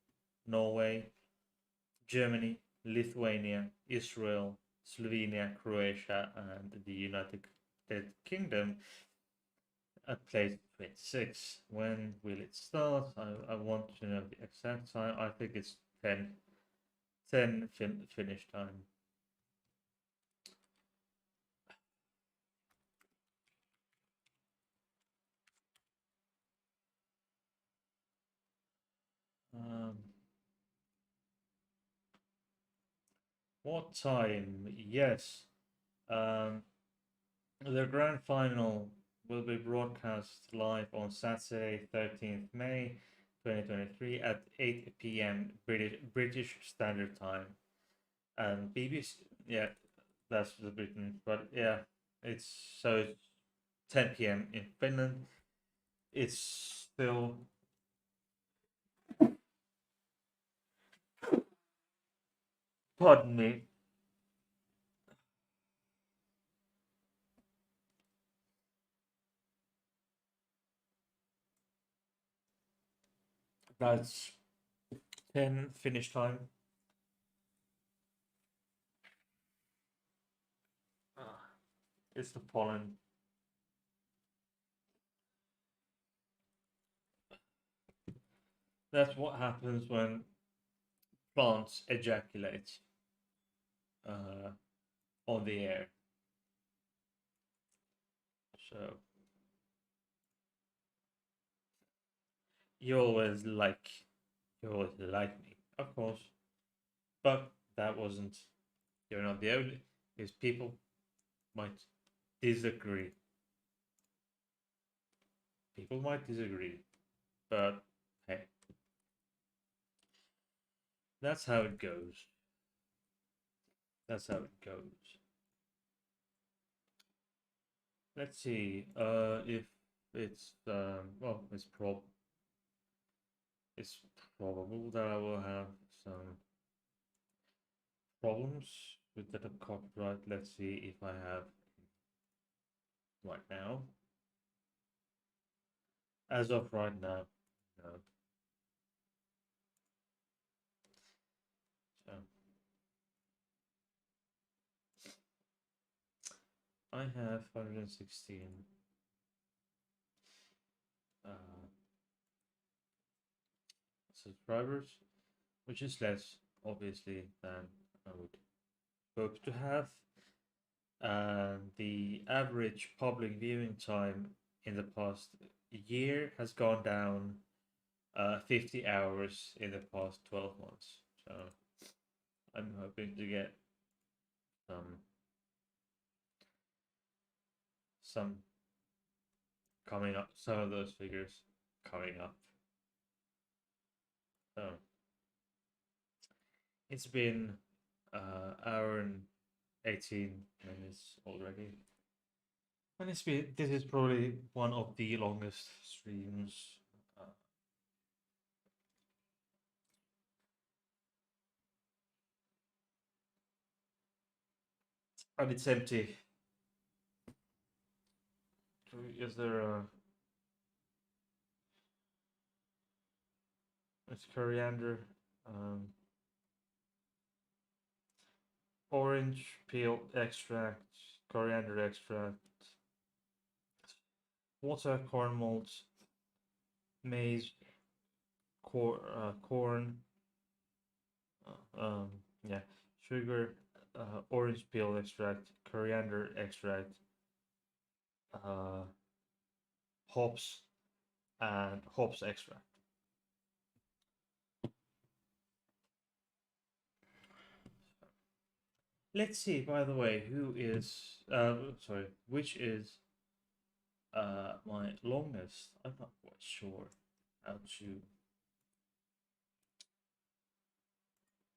[SPEAKER 1] Norway, Germany, Lithuania, Israel, Slovenia, Croatia, and the United Kingdom at place 26. When will it start? I want to know the exact time. I think it's 10 finish time. What time? Yes. The grand final will be broadcast live on Saturday, 13th May 2023 at 8 p.m. British Standard Time. And BBC, yeah, that's the Britain, but yeah, it's 10 p.m. in Finland. it's still pardon me. That's 10 finish time. It's the pollen. That's what happens when plants ejaculate uh, on the air. So you always like you always like me, of course, but that wasn't. You're not the only. Because people might disagree. People might disagree, but hey, that's how it goes. That's how it goes. Let's see. If it's well, it's probable that I will have some problems with the copyright. Let's see if I have right now. As of right now, no. So I have 116 uh, subscribers, which is less obviously than I would hope to have. And the average public viewing time in the past year has gone down 50 hours in the past 12 months. So I'm hoping to get some some coming up, some of those figures coming up. So it's been hour and 18 minutes already. And this is probably one of the longest streams. Uh, and it's empty. Is there a? It's coriander, um, orange peel extract, coriander extract, water, corn malt, maize, corn, yeah, sugar, orange peel extract, coriander extract, uh, hops, and hops extract. Let's see, by the way, sorry, which is my longest. I'm not quite sure how to.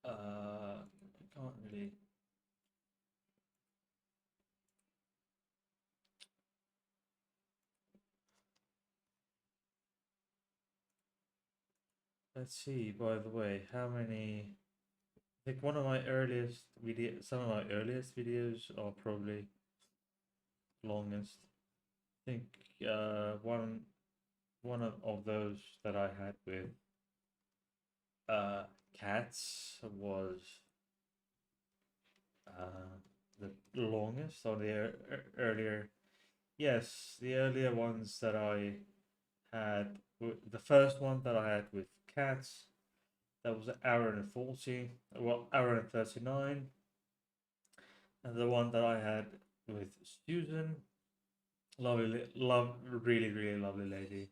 [SPEAKER 1] I can't really. Let's see, by the way, how many. I think one of my earliest some of my earliest videos are probably longest. I think one of those that I had with uh cats was the longest or the earlier. Yes, the earlier ones that I had, the first one that I had with cats, that was an hour and 40, well, hour and 39. And the one that I had with Susan, really lovely lady,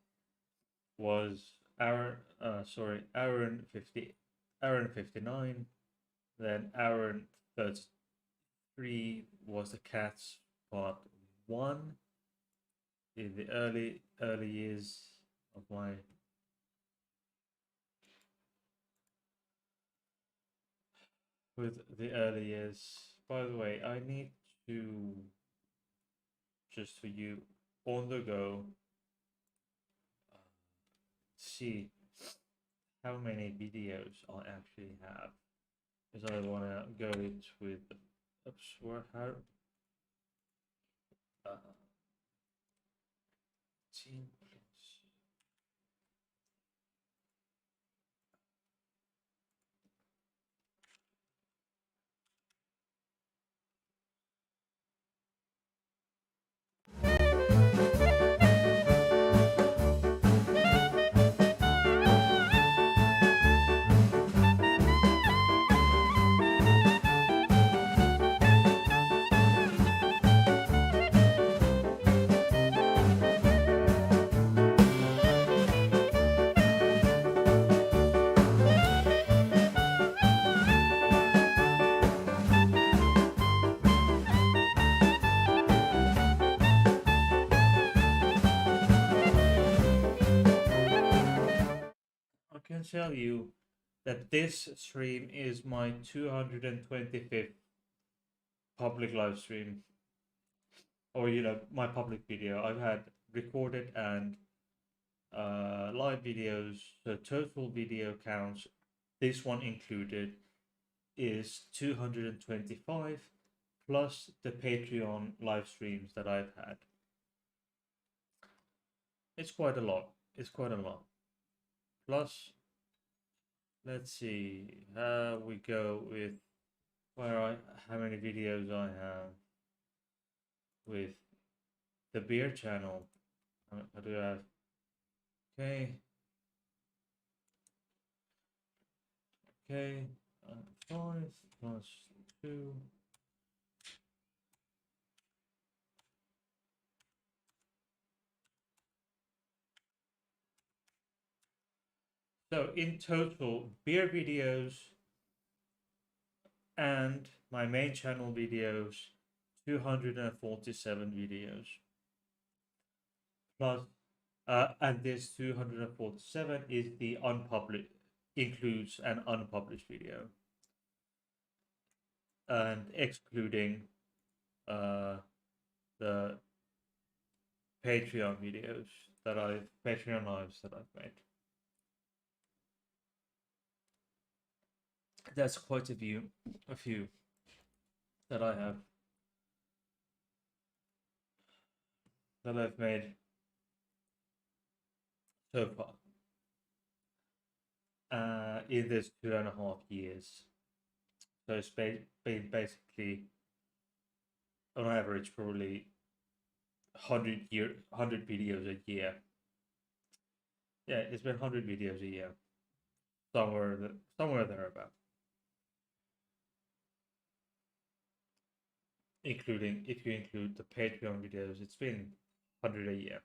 [SPEAKER 1] was hour and 50, hour and 59. Then hour and 33 was the cats part one in the early years of my with the early years. By the way, I need to just for you on the go see how many videos I actually have. Because I want to go it with, oops, how, uh, team plus. I can tell you that this stream is my 225th public live stream, or my public video. I've had recorded and live videos. The total video counts, this one included, is 225 plus the Patreon live streams that I've had. It's quite a lot. It's quite a lot. Plus, let's see how we go with how many videos I have with the beer channel. How do I have? Okay. Okay. 5 plus 2. So in total, beer videos and my main channel videos, 247 videos. Plus, and this 247 is the unpublished, includes an unpublished video, and excluding the Patreon videos Patreon lives that I've made. That's quite a few that I have that I've made so far in this 2.5 years. So it's been basically on average probably 100 videos a year. Yeah, it's been 100 videos a year, somewhere thereabout. Including, if you include the Patreon videos, it's been 100 a year.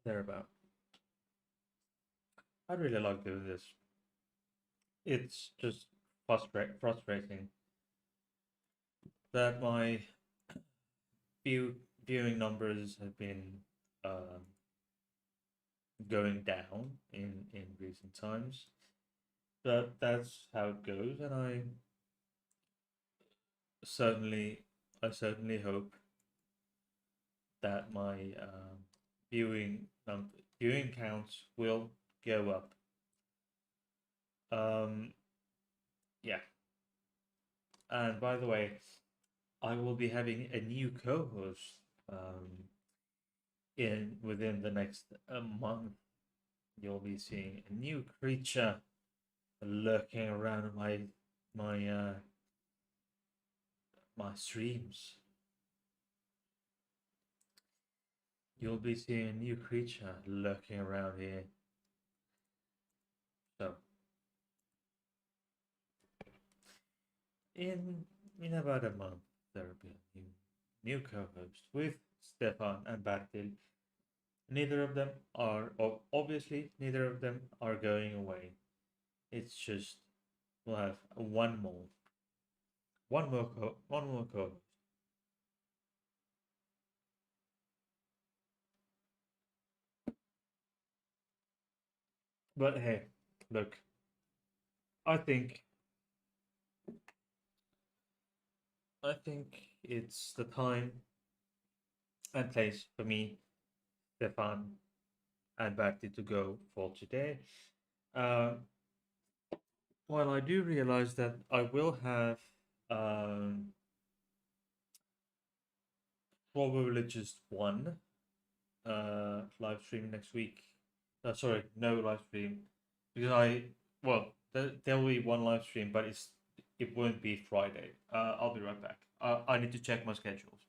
[SPEAKER 1] Thereabout. I really like doing this. It's just frustrating that my viewing numbers have been going down in recent times, but that's how it goes, and I certainly hope that my viewing counts will go up. Yeah. And by the way, I will be having a new co-host within the next month. You'll be seeing a new creature lurking around my my streams. You'll be seeing a new creature lurking around here. So in about a month there will be a new co-host with Stefan and Bertil. Neither of them obviously neither of them are going away. It's just we'll have one more co-host. But hey, look, I think I think it's the time and place for me, Stefan, and Bertie to go for today. Uh, while I do realize that I will have um, probably just one live stream next week. Sorry, no live stream because there will be one live stream, but it won't be Friday. I'll be right back. I need to check my schedules.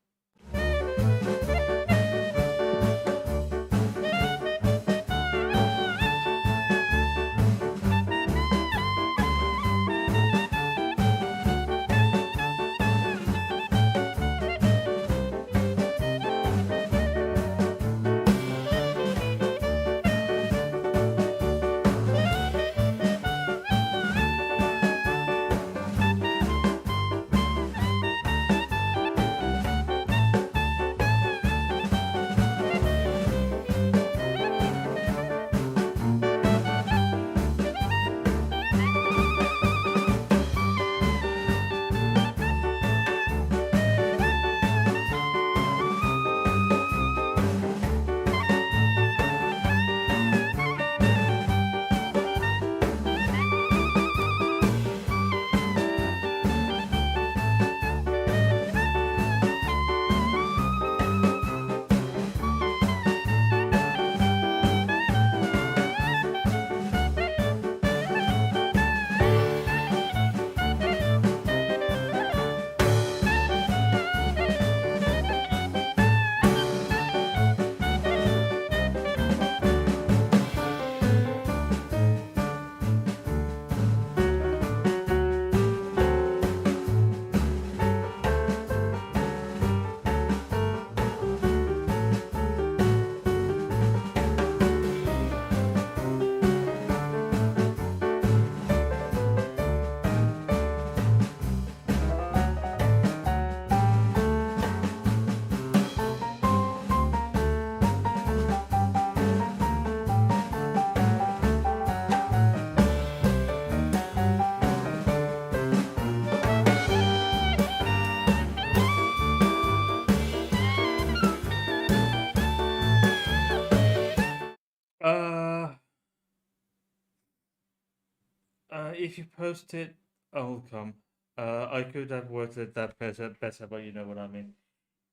[SPEAKER 1] Uh, if you post it, I'll come. I could have worded that better, but you know what I mean.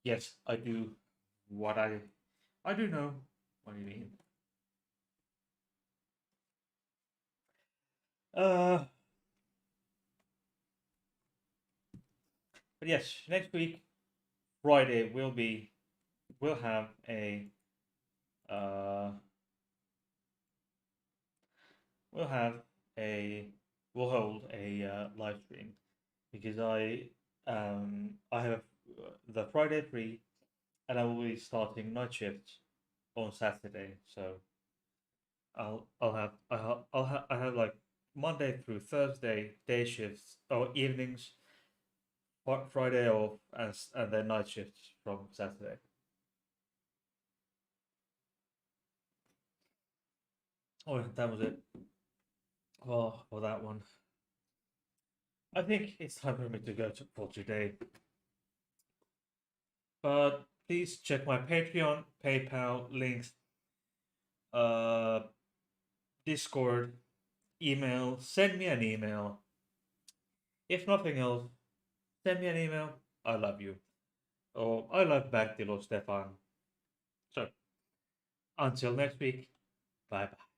[SPEAKER 1] Yes, I do. What I do know what you mean. Uh, but yes, next week Friday we'll have a uh we'll have a we'll hold a live stream because I have the Friday free and I will be starting night shift on Saturday. So I have like Monday through Thursday day shifts or evenings, Friday off, and then night shifts from Saturday. Oh, that was it. Oh, for that one. I think it's time for me to go for today. But please check my Patreon, PayPal links, uh, Discord, email. Send me an email. If nothing else, send me an email. I love you. Or I love Bertil or Stefan. So until next week, bye bye.